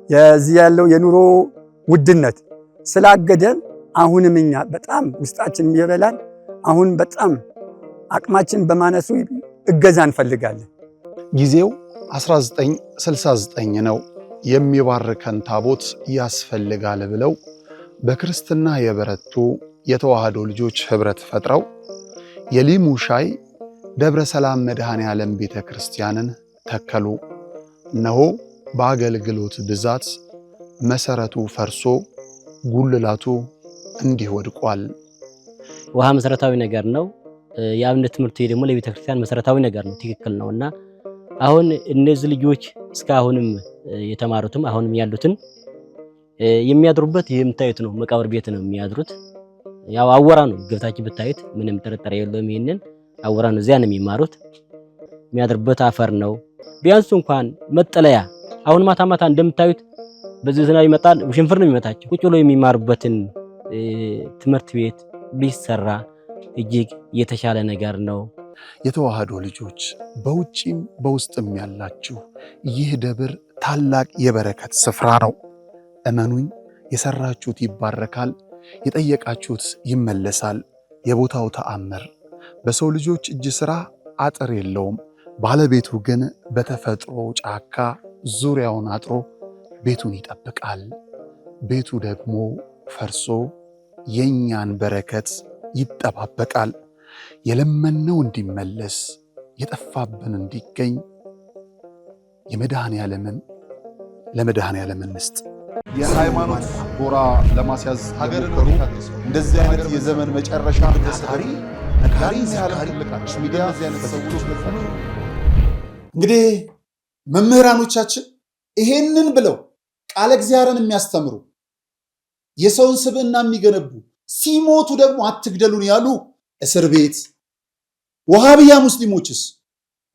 የዚህ ያለው የኑሮ ውድነት ስላገደን አሁንም እኛ በጣም ውስጣችን ይበላል። አሁን በጣም አቅማችን በማነሱ እገዛ እንፈልጋለን። ጊዜው 1969 ነው። የሚባርከን ታቦት ያስፈልጋል ብለው በክርስትና የበረቱ የተዋህዶ ልጆች ህብረት ፈጥረው የሊሙ ሻይ ደብረ ሰላም መድኃኔዓለም ቤተክርስቲያንን ተከሉ። እነሆ በአገልግሎት ብዛት መሰረቱ ፈርሶ ጉልላቱ እንዲህ ወድቋል። ውሃ መሰረታዊ ነገር ነው። የአብነት ትምህርት ደግሞ ለቤተክርስቲያን መሰረታዊ ነገር ነው። ትክክል ነውና አሁን እነዚህ ልጆች እስካሁንም የተማሩትም አሁንም ያሉትን የሚያድሩበት የምታዩት ነው። መቃብር ቤት ነው የሚያድሩት። ያው አወራ ነው ገብታችሁ ብታዩት ምንም ጥርጥር የለውም። ይሄንን አወራ ነው። እዚያ ነው የሚማሩት። የሚያድሩበት አፈር ነው። ቢያንስ እንኳን መጠለያ አሁን ማታ ማታ እንደምታዩት በዚህ ዝናብ ይመጣል፣ ውሽንፍር ነው የሚመታቸው። ቁጭ ብሎ የሚማሩበትን ትምህርት ቤት ቢሰራ እጅግ የተሻለ ነገር ነው። የተዋህዶ ልጆች በውጪም በውስጥም ያላችሁ ይህ ደብር ታላቅ የበረከት ስፍራ ነው። እመኑኝ፣ የሰራችሁት ይባረካል፣ የጠየቃችሁት ይመለሳል። የቦታው ተአምር በሰው ልጆች እጅ ሥራ አጥር የለውም። ባለቤቱ ግን በተፈጥሮ ጫካ ዙሪያውን አጥሮ ቤቱን ይጠብቃል። ቤቱ ደግሞ ፈርሶ የኛን በረከት ይጠባበቃል። የለመነው እንዲመለስ የጠፋብን እንዲገኝ ለመድኃኔዓለም እንስጥ። የሃይማኖት ጎራ ለማስያዝ ሀገርን እንደዚህ አይነት የዘመን መጨረሻ ታሪ ነጋሪ ያለልቃች ሚዲያ እንግዲህ መምህራኖቻችን ይሄንን ብለው ቃለ እግዚአብሔርን የሚያስተምሩ የሰውን ስብዕና የሚገነቡ ሲሞቱ ደግሞ አትግደሉን ያሉ እስር ቤት ወሃቢያ ሙስሊሞችስ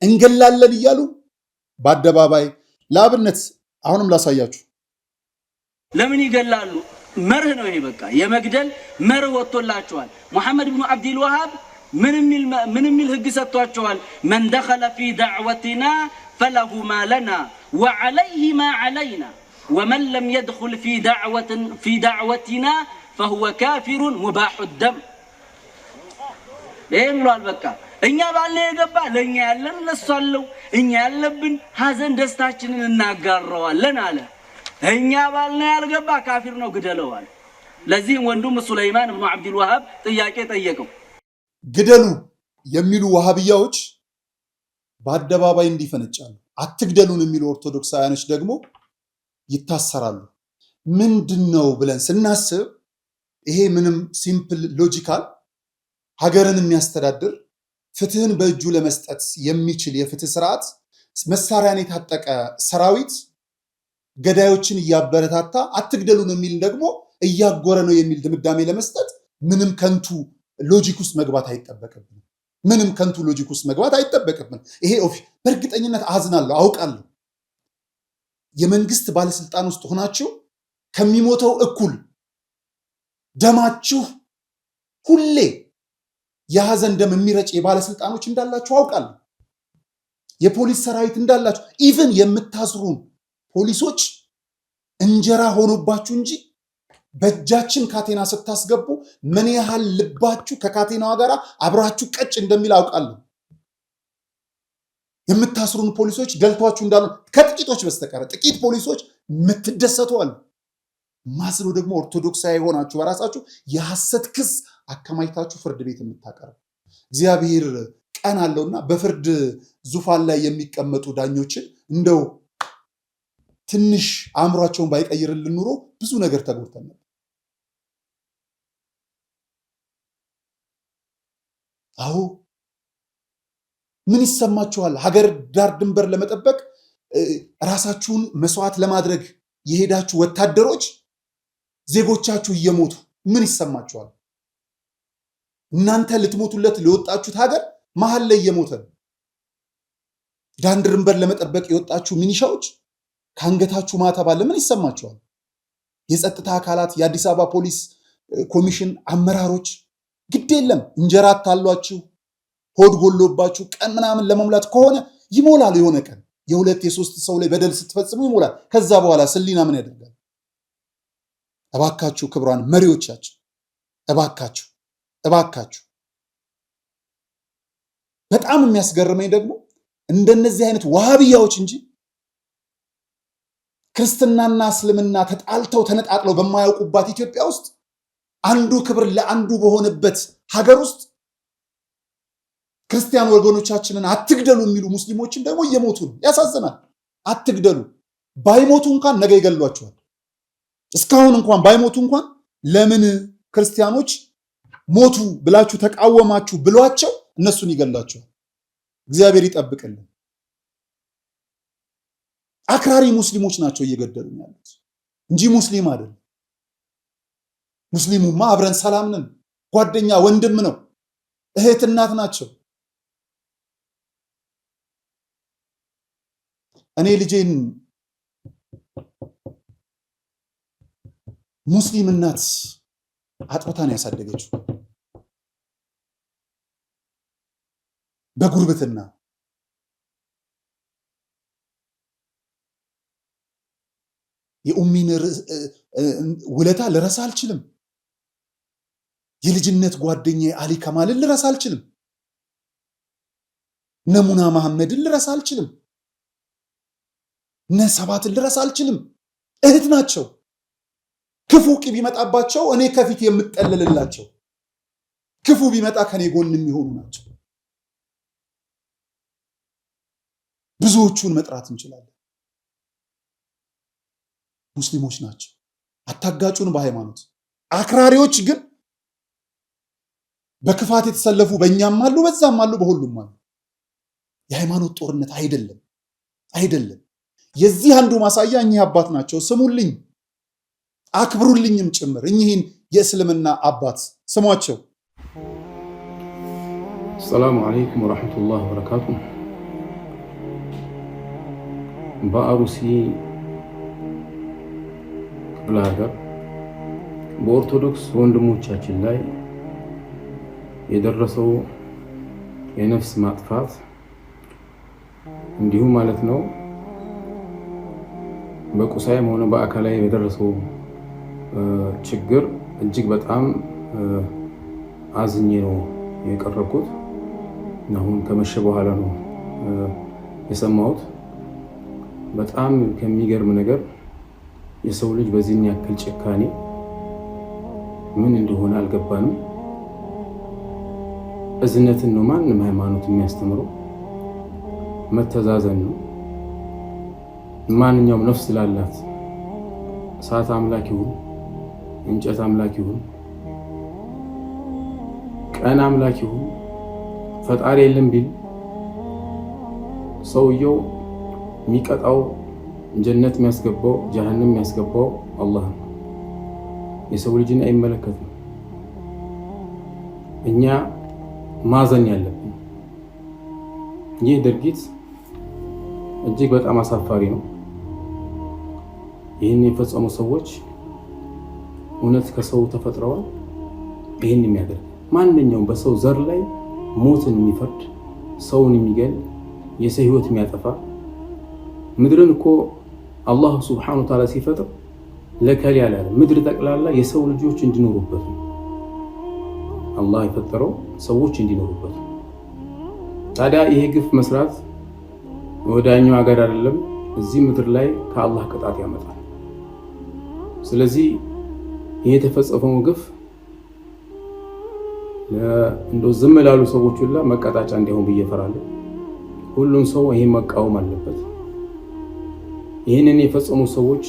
እንገላለን እያሉ በአደባባይ ለአብነት አሁንም ላሳያችሁ። ለምን ይገላሉ? መርህ ነው ይሄ። በቃ የመግደል መርህ ወጥቶላቸዋል። ሙሐመድ ብኑ አብዱል ወሃብ ምን የሚል ህግ ሰጥቷቸዋል? መን ደኸለ ፊ ዳዕወቲና ፈለሁ ማ ለና ወዐለይሂ ማ ዐለይና ወመን ለም የድኹል ፊ ዳዕወቲና ፈሁወ ካፊሩን ሙባሑ ደም። ይህም ብሏል። በቃ እኛ ባልነው የገባ ለእኛ ያለን ለሱ አለው፣ እኛ ያለብን ሀዘን ደስታችንን እናጋረዋለን አለ። እኛ ባልነው ያልገባ ካፊር ነው ግደለዋል። ለዚህም ወንዱም ሱለይማን ብኑ አብዱል ወሃብ ጥያቄ ጠየቀው። ግደሉ የሚሉ ወሃቢያዎች በአደባባይ እንዲፈነጫሉ፣ አትግደሉን የሚሉ ኦርቶዶክሳውያኖች ደግሞ ይታሰራሉ። ምንድነው ብለን ስናስብ ይሄ ምንም ሲምፕል ሎጂካል ሀገርን የሚያስተዳድር ፍትህን በእጁ ለመስጠት የሚችል የፍትህ ስርዓት መሳሪያን የታጠቀ ሰራዊት ገዳዮችን እያበረታታ አትግደሉን የሚል ደግሞ እያጎረ ነው የሚል ድምዳሜ ለመስጠት ምንም ከንቱ ሎጂክ ውስጥ መግባት አይጠበቅብንም። ይሄ በእርግጠኝነት አዝናለሁ፣ አውቃለሁ። የመንግስት ባለስልጣን ውስጥ ሆናችሁ ከሚሞተው እኩል ደማችሁ ሁሌ የሐዘን ደም የሚረጭ የባለስልጣኖች እንዳላችሁ አውቃለሁ። የፖሊስ ሰራዊት እንዳላችሁ ኢቭን የምታስሩን ፖሊሶች እንጀራ ሆኖባችሁ እንጂ በእጃችን ካቴና ስታስገቡ ምን ያህል ልባችሁ ከካቴናዋ ጋር አብራችሁ ቀጭ እንደሚል አውቃለሁ። የምታስሩን ፖሊሶች ደልቷችሁ እንዳሉ ከጥቂቶች በስተቀር ጥቂት ፖሊሶች የምትደሰቱ አሉ። ማስሎ ደግሞ ኦርቶዶክሳዊ ሆናችሁ በራሳችሁ የሐሰት ክስ አከማይታችሁ ፍርድ ቤት የምታቀርቡ እግዚአብሔር ቀን አለውና በፍርድ ዙፋን ላይ የሚቀመጡ ዳኞችን እንደው ትንሽ አእምሯቸውን ባይቀይርልን ኑሮ ብዙ ነገር ተጎድተን ነበር። አዎ ምን ይሰማችኋል? ሀገር ዳር ድንበር ለመጠበቅ ራሳችሁን መስዋዕት ለማድረግ የሄዳችሁ ወታደሮች ዜጎቻችሁ እየሞቱ ምን ይሰማችኋል? እናንተ ልትሞቱለት ለወጣችሁት ሀገር መሀል ላይ እየሞተ ነው። ዳር ድንበር ለመጠበቅ የወጣችሁ ሚኒሻዎች ከአንገታችሁ ማተብ አለ። ምን ይሰማችኋል? የጸጥታ አካላት፣ የአዲስ አበባ ፖሊስ ኮሚሽን አመራሮች ግድ የለም እንጀራ አታሏችሁ ሆድ ጎሎባችሁ ቀን ምናምን ለመሙላት ከሆነ ይሞላል። የሆነ ቀን የሁለት የሶስት ሰው ላይ በደል ስትፈጽሙ ይሞላል። ከዛ በኋላ ስሊና ምን ያደርጋል? እባካችሁ ክብሯን መሪዎቻችሁ እባካችሁ በጣም የሚያስገርመኝ ደግሞ እንደነዚህ አይነት ዋሃብያዎች እንጂ ክርስትናና እስልምና ተጣልተው ተነጣጥለው በማያውቁባት ኢትዮጵያ ውስጥ አንዱ ክብር ለአንዱ በሆነበት ሀገር ውስጥ ክርስቲያን ወገኖቻችንን አትግደሉ የሚሉ ሙስሊሞችን ደግሞ እየሞቱ ነው። ያሳዝናል። አትግደሉ ባይሞቱ እንኳን ነገ ይገሏቸዋል። እስካሁን እንኳን ባይሞቱ እንኳን ለምን ክርስቲያኖች ሞቱ ብላችሁ ተቃወማችሁ ብሏቸው እነሱን ይገሏቸዋል። እግዚአብሔር ይጠብቅልን። አክራሪ ሙስሊሞች ናቸው እየገደሉ ያሉት እንጂ ሙስሊም አይደለም። ሙስሊሙማ አብረን ሰላም ነን፣ ጓደኛ ወንድም ነው፣ እህት እናት ናቸው። እኔ ልጄን ሙስሊም እናት አጥብታ ነው ያሳደገችው በጉርብትና። የኡሚን ውለታ ልረሳ አልችልም። የልጅነት ጓደኛዬ አሊ ከማልን ልረሳ አልችልም። ነሙና መሐመድን ልረሳ አልችልም። ነሰባትን ልረሳ አልችልም። እህት ናቸው። ክፉ ቢመጣባቸው እኔ ከፊት የምጠለልላቸው፣ ክፉ ቢመጣ ከኔ ጎን የሚሆኑ ናቸው። ብዙዎቹን መጥራት እንችላለን። ሙስሊሞች ናቸው። አታጋጩን በሃይማኖት። አክራሪዎች ግን በክፋት የተሰለፉ በእኛም አሉ፣ በዛም አሉ፣ በሁሉም አሉ። የሃይማኖት ጦርነት አይደለም። የዚህ አንዱ ማሳያ እኚህ አባት ናቸው። ስሙልኝ፣ አክብሩልኝም ጭምር እኚህን የእስልምና አባት ስሟቸው። ሰላሙ አለይኩም ወራህመቱላሂ ወበረካቱ። በአሩሲ ክፍለ ሀገር በኦርቶዶክስ ወንድሞቻችን ላይ የደረሰው የነፍስ ማጥፋት እንዲሁም ማለት ነው በቁሳይም ሆነ በአካላዊ የደረሰው ችግር እጅግ በጣም አዝኜ ነው የቀረብኩት። አሁን ከመሸ በኋላ ነው የሰማሁት። በጣም ከሚገርም ነገር የሰው ልጅ በዚህን ያክል ጭካኔ ምን እንደሆነ አልገባንም። እዝነትን ነው ማንም ሃይማኖት የሚያስተምረው፣ መተዛዘን ነው። ማንኛውም ነፍስ ላላት እሳት አምላክ ይሁን እንጨት አምላክ ይሁን ቀን አምላክ ይሁን ፈጣሪ የለም ቢል ሰውየው የሚቀጣው ጀነት የሚያስገባው ጀሃነም የሚያስገባው አላህ ነው። የሰው ልጅን አይመለከትም። እኛ ማዘን ያለብን ይህ ድርጊት እጅግ በጣም አሳፋሪ ነው። ይህን የፈጸሙ ሰዎች እውነት ከሰው ተፈጥረዋል? ይህን የሚያደርግ ማንኛውም በሰው ዘር ላይ ሞትን የሚፈርድ ሰውን የሚገል የሰው ህይወት የሚያጠፋ ምድርን እኮ አላህ ሱብሓነሁ ወተዓላ ሲፈጥር ለከል ያለ ምድር ጠቅላላ የሰው ልጆች እንዲኖሩበት ነው። አላህ የፈጠረው ሰዎች እንዲኖሩበት። ታዲያ ይሄ ግፍ መስራት ወዳኛው ሀገር አይደለም እዚህ ምድር ላይ ከአላህ ቅጣት ያመጣል። ስለዚህ ይሄ የተፈጸመው ግፍ እንደው ዝም ላሉ ሰዎች ሁላ መቀጣጫ እንዲሆን ብየፈራለሁ። ሁሉም ሰው ይሄን መቃወም አለበት። ይህንን የፈጸሙ ሰዎች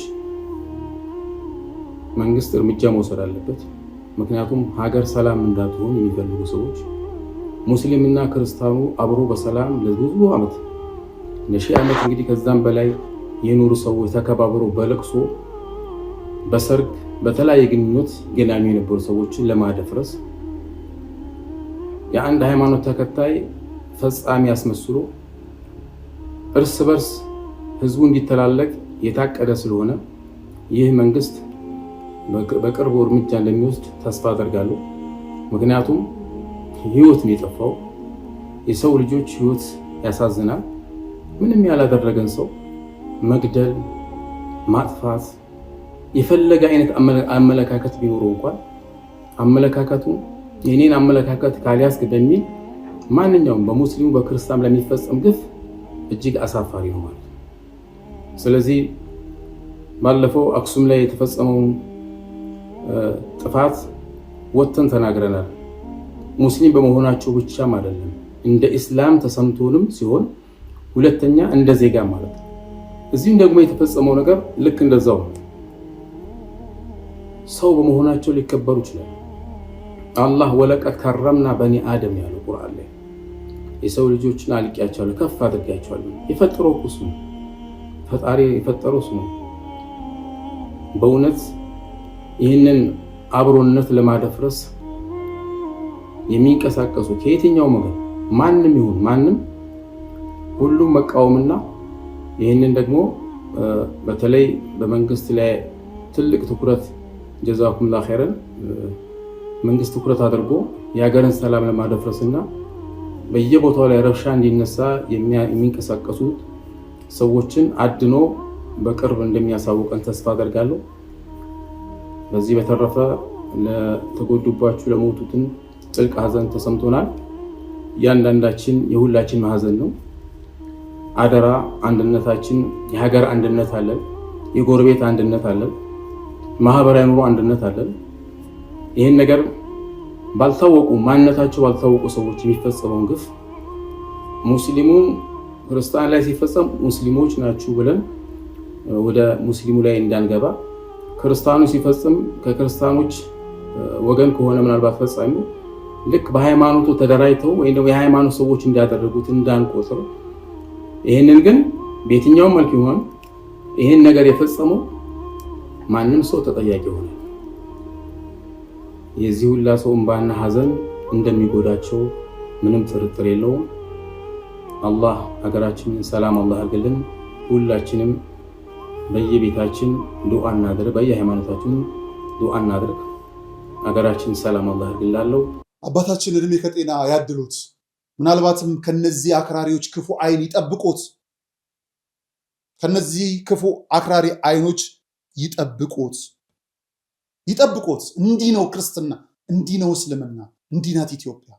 መንግስት እርምጃ መውሰድ አለበት። ምክንያቱም ሀገር ሰላም እንዳትሆን የሚፈልጉ ሰዎች ሙስሊምና ክርስቲያኑ አብሮ በሰላም ለብዙ ዓመት ለሺህ ዓመት እንግዲህ ከዛም በላይ የኖሩ ሰዎች ተከባብረው በለቅሶ በሰርግ በተለያየ ግንኙነት ገናኙ የነበሩ ሰዎችን ለማደፍረስ የአንድ ሃይማኖት ተከታይ ፈጻሚ ያስመስሎ እርስ በርስ ህዝቡ እንዲተላለቅ የታቀደ ስለሆነ ይህ መንግስት በቅርቡ እርምጃ እንደሚወስድ ተስፋ አደርጋለሁ። ምክንያቱም ህይወት ነው የጠፋው። የሰው ልጆች ህይወት ያሳዝናል። ምንም ያላደረገን ሰው መግደል፣ ማጥፋት የፈለገ አይነት አመለካከት ቢኖረው እንኳን አመለካከቱ የኔን አመለካከት ካልያዝክ በሚል ማንኛውም በሙስሊሙ በክርስቲያኑ ለሚፈጸም ግፍ እጅግ አሳፋሪ ነው ማለት። ስለዚህ ባለፈው አክሱም ላይ የተፈጸመውን ጥፋት ወጥተን ተናግረናል። ሙስሊም በመሆናቸው ብቻም አይደለም እንደ እስላም ተሰምቶንም ሲሆን ሁለተኛ እንደ ዜጋ ማለት ነው። እዚህም ደግሞ የተፈጸመው ነገር ልክ እንደዛው ሰው በመሆናቸው ሊከበሩ ይችላል። አላህ ወለቀድ ከረምና በኒ አደም ያለው ቁርአን ላይ የሰው ልጆችን አልቂያቸዋለሁ ከፍ አድርጌያቸዋለሁ። የፈጠረው እሱ ነው። ፈጣሪ የፈጠረው እሱ ነው። በእውነት ይህንን አብሮነት ለማደፍረስ የሚንቀሳቀሱ ከየትኛው ወገን ማንም ይሁን ማንም ሁሉም መቃወምና ይህንን ደግሞ በተለይ በመንግስት ላይ ትልቅ ትኩረት ጀዛኩሙላሁ ኸይረን መንግስት ትኩረት አድርጎ የሀገርን ሰላም ለማደፍረስና በየቦታው ላይ ረብሻ እንዲነሳ የሚንቀሳቀሱ ሰዎችን አድኖ በቅርብ እንደሚያሳውቀን ተስፋ አደርጋለሁ። በዚህ በተረፈ ለተጎዱባችሁ ለሞቱትን ጥልቅ ሀዘን ተሰምቶናል። እያንዳንዳችን የሁላችን ማህዘን ነው። አደራ አንድነታችን የሀገር አንድነት አለን፣ የጎረቤት አንድነት አለን፣ ማህበራዊ ኑሮ አንድነት አለን። ይህን ነገር ባልታወቁ ማንነታቸው ባልታወቁ ሰዎች የሚፈጸመውን ግፍ ሙስሊሙ ክርስቲያን ላይ ሲፈጸም ሙስሊሞች ናችሁ ብለን ወደ ሙስሊሙ ላይ እንዳንገባ፣ ክርስቲያኑ ሲፈጽም ከክርስቲያኖች ወገን ከሆነ ምናልባት ፈጻሚው ልክ በሃይማኖቱ ተደራጅተው ወይም ደግሞ የሃይማኖት ሰዎች እንዳደረጉት እንዳንቆጥር፣ ይህንን ግን በየትኛውም መልኩ ይሆን ይህን ነገር የፈጸመው ማንም ሰው ተጠያቂ ሆነ። የዚህ ሁላ ሰው እንባና ሀዘን እንደሚጎዳቸው ምንም ጥርጥር የለውም። አላህ ሀገራችንን ሰላም አላህ ያርግልን። ሁላችንም በየቤታችን ዱዓ እናድርግ፣ በየሃይማኖታችን ዱዓ እናድርግ። ሀገራችን ሰላም አላህ ያርግላለው። አባታችን እድሜ ከጤና ያድሉት። ምናልባትም ከነዚህ አክራሪዎች ክፉ አይን ይጠብቁት። ከነዚህ ክፉ አክራሪ አይኖች ይጠብቁት። እንዲህ ነው ክርስትና፣ እንዲህ ነው እስልምና፣ እንዲህ ናት ኢትዮጵያ።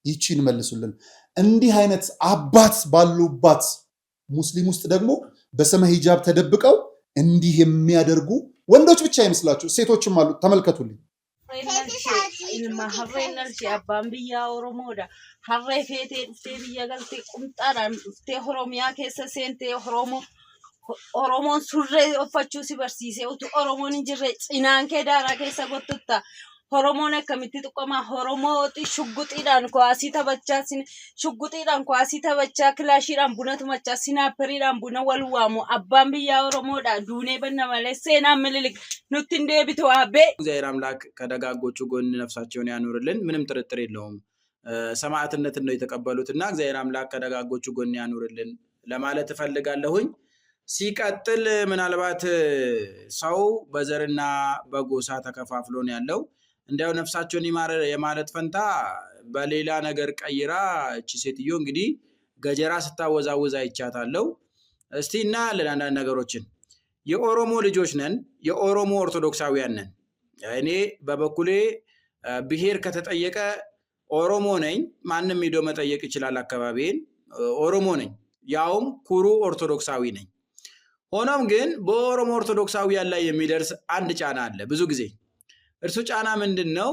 ይቺን መልሱልን። እንዲህ አይነት አባት ባሉባት ሙስሊም ውስጥ ደግሞ በሰመ ሂጃብ ተደብቀው እንዲህ የሚያደርጉ ወንዶች ብቻ አይመስላችሁ፣ ሴቶችም አሉ። ተመልከቱልኝ። ilma harreen dhalchee abbaan biyyaa Oromoodha. Harree feetee dhuftee biyya galtee qumxaadhaan dhuftee Oromiyaa keessa seentee Oromoon surree uffachuu si barsiisee utuu Oromoon hin jirre cinaan kee daaraa keessa gottutta. Oromoon akkamitti tuqama? Oromooti shugguxiidhaan kuwaasii taphachaa kilaashiidhaan buna tumachaa sinaapperiidhaan buna wal waamu. Abbaan biyyaa Oromoodha. Duunee banna malee seenaan mililik nutti hin deebitu abbee. እግዚአብሔር አምላክ ከደጋጎቹ ጎን ነፍሳቸውን ያኑርልን። ምንም ጥርጥር የለውም። ሰማዕትነትን ነው የተቀበሉትና እግዚአብሔር አምላክ ከደጋጎቹ ጎን ያኑርልን ለማለት እፈልጋለሁኝ። ሲቀጥል ምናልባት ሰው በዘርና በጎሳ ተከፋፍሎ ነው ያለው። እንዲያው ነፍሳቸውን ይማር የማለት ፈንታ በሌላ ነገር ቀይራ እቺ ሴትዮ እንግዲህ ገጀራ ስታወዛውዛ አይቻታለሁ። እስቲ እናያለን አንዳንድ ነገሮችን። የኦሮሞ ልጆች ነን፣ የኦሮሞ ኦርቶዶክሳውያን ነን። እኔ በበኩሌ ብሔር ከተጠየቀ ኦሮሞ ነኝ። ማንም ሄዶ መጠየቅ ይችላል። አካባቢን ኦሮሞ ነኝ፣ ያውም ኩሩ ኦርቶዶክሳዊ ነኝ። ሆኖም ግን በኦሮሞ ኦርቶዶክሳውያን ላይ የሚደርስ አንድ ጫና አለ ብዙ ጊዜ። እርሱ ጫና ምንድነው?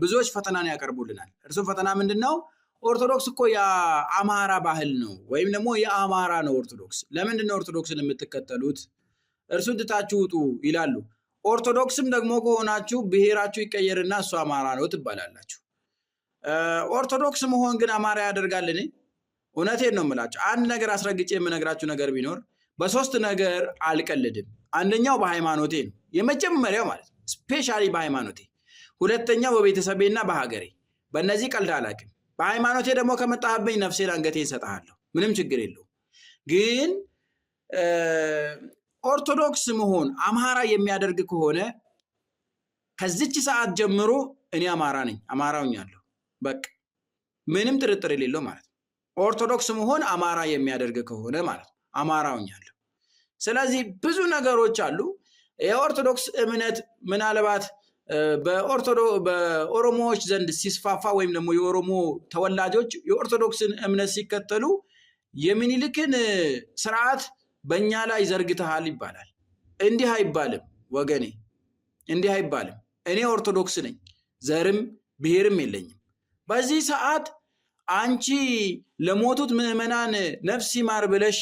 ብዙዎች ፈተናን ያቀርቡልናል። እርሱም ፈተና ምንድነው? ኦርቶዶክስ እኮ የአማራ ባህል ነው ወይም ደግሞ የአማራ ነው ኦርቶዶክስ። ለምንድን ነው ኦርቶዶክስን የምትከተሉት? እርሱን ትታችሁ ውጡ ይላሉ። ኦርቶዶክስም ደግሞ ከሆናችሁ ብሔራችሁ ይቀየርና እሱ አማራ ነው ትባላላችሁ። ኦርቶዶክስ መሆን ግን አማራ ያደርጋልን? እውነቴን ነው የምላችሁ። አንድ ነገር አስረግጬ የምነግራችሁ ነገር ቢኖር በሶስት ነገር አልቀልድም። አንደኛው በሃይማኖቴ ነው፣ የመጀመሪያው ማለት ነው፣ ስፔሻሊ በሃይማኖቴ። ሁለተኛው በቤተሰቤና በሀገሬ። በእነዚህ ቀልድ አላውቅም። በሃይማኖቴ ደግሞ ከመጣህብኝ ነፍሴን አንገቴን እሰጥሃለሁ፣ ምንም ችግር የለውም። ግን ኦርቶዶክስ መሆን አማራ የሚያደርግ ከሆነ ከዚች ሰዓት ጀምሮ እኔ አማራ ነኝ፣ አማራውኛለሁ። በቃ ምንም ጥርጥር የሌለው ማለት ነው። ኦርቶዶክስ መሆን አማራ የሚያደርግ ከሆነ ማለት ነው፣ አማራውኛለሁ። ስለዚህ ብዙ ነገሮች አሉ። የኦርቶዶክስ እምነት ምናልባት በኦሮሞዎች ዘንድ ሲስፋፋ ወይም ደግሞ የኦሮሞ ተወላጆች የኦርቶዶክስን እምነት ሲከተሉ የሚኒልክን ስርዓት በእኛ ላይ ዘርግተሃል ይባላል። እንዲህ አይባልም ወገኔ፣ እንዲህ አይባልም። እኔ ኦርቶዶክስ ነኝ፣ ዘርም ብሔርም የለኝም። በዚህ ሰዓት አንቺ ለሞቱት ምዕመናን ነፍስ ይማር ብለሽ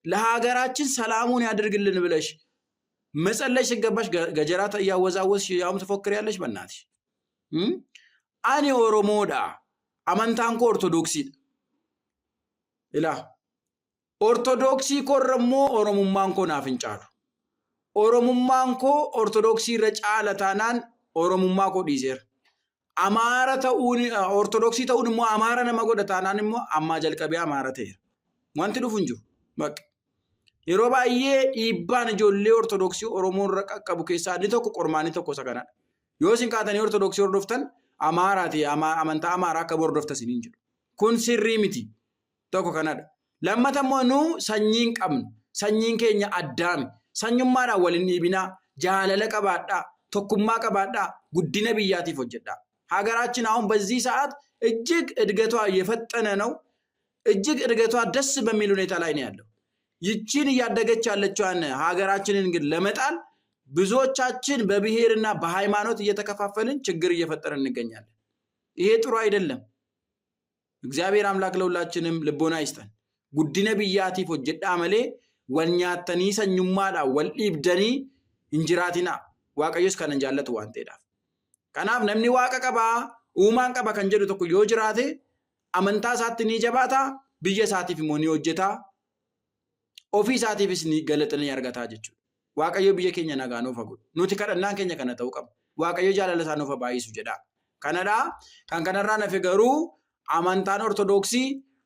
ለሀገራችን ሰላሙን ያድርግልን ብለሽ መጸለይ ሲገባሽ ገጀራት እያወዛወዝሽ ያውም ትፎክሪያለሽ። በእናትሽ አኔ ኦሮሞዳ አመንታንኮ ኦርቶዶክሲ ኢላ ኦርቶዶክሲ ኮረሞ ኦሮሙማንኮ ናፍንጫሉ ኦሮሙማንኮ ኦርቶዶክሲ ረጫለታናን ኦሮሙማኮ ዲሴር አማራ ተኡን ኦርቶዶክሲ ተኡን ሞ አማራ ነመጎደታናን ሞ አማ ጀልቀቢያ አማራ ተይር ወንት ዱፍንጁ በቃ የሮባዬ ኢባን ጆሌ ኦርቶዶክሲ ኦሮሞን ረቀቀቡ ከሳ ዲቶኩ ቆርማኒ ተኮ ሰከና ዮሲን ካተኒ ኦርቶዶክሲ ኦርዶፍተን አማራቲ አመንታ አማራ ከቦርዶፍተ ሲኒንጅ ኩን ሲሪሚቲ ተኮ ከናዳ ለማተሞ ኑ ሰኝን ቀምን ሰኝን ከኛ አዳም ሰኙማራ ወልን ይቢና ጃለለ ቀባዳ ተኩማ ቀባዳ ጉዲነ ብያቲ ፎጀዳ ሀገራችን አሁን በዚህ ሰዓት እጅግ እድገቷ የፈጠነ ነው። እጅግ እድገቷ ደስ በሚል ሁኔታ ላይ ነው ያለው። ይቺን እያደገች ያለችዋን ሀገራችንን ግን ለመጣል ብዙዎቻችን በብሔርና በሃይማኖት እየተከፋፈልን ችግር እየፈጠረን እንገኛለን። ይሄ ጥሩ አይደለም። እግዚአብሔር አምላክ ለሁላችንም ልቦና ይስጠን። ጉዲነ ብያቲ ፎጀዳ መሌ ወኛተኒ ሰኙማዳ ወልኢብደኒ እንጅራቲና ዋቀዮስ ከነንጃለት ዋንቴዳ ከናፍ ነምኒ ዋቀ ቀባ ኡማን ቀባ ከንጀዱ ተኩ ዮ ጅራቴ አመንታ ሳትኒ ጀባታ ብየ ሳቲፍ ሞኒ ሆጀታ ኦፊ ሳቲፍስ ኒ ገለጥን ያርጋታ ጀቹ ዋቀዮ ብየ ኬኛ ነጋኖ ፈጉ ኑቲ ከደናን ኬኛ ከነ ተውቀም ዋቀዮ ጃለለታ ነው ፈባይሱ ጀዳ ከነዳ ከንከነራ ነፈገሩ አመንታን ኦርቶዶክሲ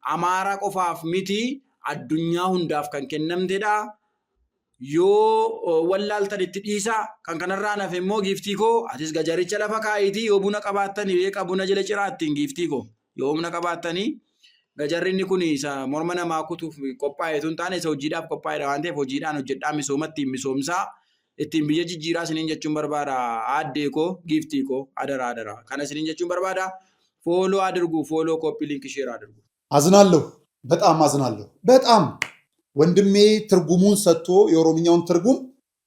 አማራ ቆፋፍ ሚቲ አዱኛ ሁንዳፍ ከንከነምቴዳ ዮ ወላልተን ኢትዲሳ ከንከነራ ነፈሞ ጊፍቲኮ አቲስ ገጀሪቸ ለፈካይቲ ዮ ቡነ ቀባተን የቀቡነ ጀለ ጭራቲን ጊፍቲኮ ዮ ቡነ ቀባተኒ ገጀሪኒ ኩኒ ሞርመነ ማኩቱ ቆጳይቱን ታኔ ሰው ጂዳፍ ቆጳይ ዳንቴ ፎጂዳን ሆጀዳ ሚሶመት ሚሶምሳ እቲን ብየ ጂጂራ ሲኒን ጀቹን በርባዳ አዴኮ ጊፍቲኮ አደራ ከነ ሲኒን ጀቹን በርባዳ ፎሎ አድርጉ። ፎሎ ኮፒ ሊንክ ሼር አድርጉ። አዝናለሁ፣ በጣም አዝናለሁ። በጣም ወንድሜ ትርጉሙን ሰጥቶ የኦሮምኛውን ትርጉም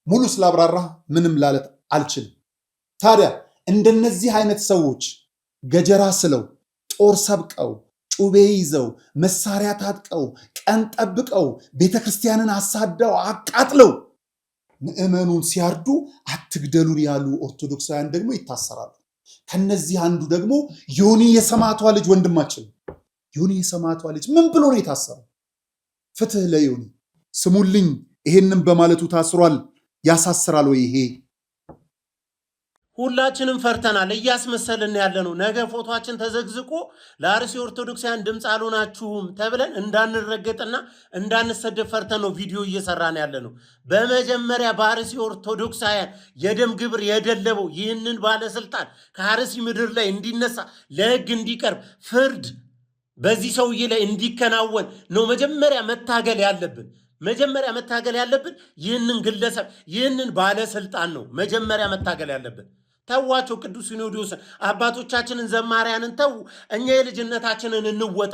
ሙሉ ስላብራራ ምንም ማለት አልችልም። ታዲያ እንደነዚህ አይነት ሰዎች ገጀራ ስለው ጦር ሰብቀው ጩቤ ይዘው መሳሪያ ታጥቀው ቀን ጠብቀው ቤተክርስቲያንን አሳደው አቃጥለው ምዕመኑን ሲያርዱ አትግደሉን ያሉ ኦርቶዶክሳውያን ደግሞ ይታሰራሉ። ከነዚህ አንዱ ደግሞ ዮኒ የሰማዕቷ ልጅ ወንድማችን ዮኒ የሰማዕቷ ልጅ ምን ብሎ ነው የታሰረው? ፍትህ ለዮኒ ስሙልኝ። ይሄንን በማለቱ ታስሯል። ያሳስራል ወይ? ይሄ ሁላችንም ፈርተናል፣ እያስመሰልን ያለ ነው። ነገ ፎቶአችን ተዘግዝቆ ለአርሲ ኦርቶዶክሳውያን ድምፅ አልሆናችሁም ተብለን እንዳንረገጥና እንዳንሰደብ ፈርተን ነው ቪዲዮ እየሰራን ያለ ነው። በመጀመሪያ በአርሲ ኦርቶዶክሳውያን የደም ግብር የደለበው ይህንን ባለስልጣን ከአርሲ ምድር ላይ እንዲነሳ ለህግ እንዲቀርብ ፍርድ በዚህ ሰውዬ ላይ እንዲከናወን ነው መጀመሪያ መታገል ያለብን። ይህንን ግለሰብ ይህንን ባለስልጣን ነው መጀመሪያ መታገል ያለብን። ተዋቸው። ቅዱስ ሲኖዶስን አባቶቻችንን ዘማሪያንን ተው። እኛ የልጅነታችንን እንወጣ።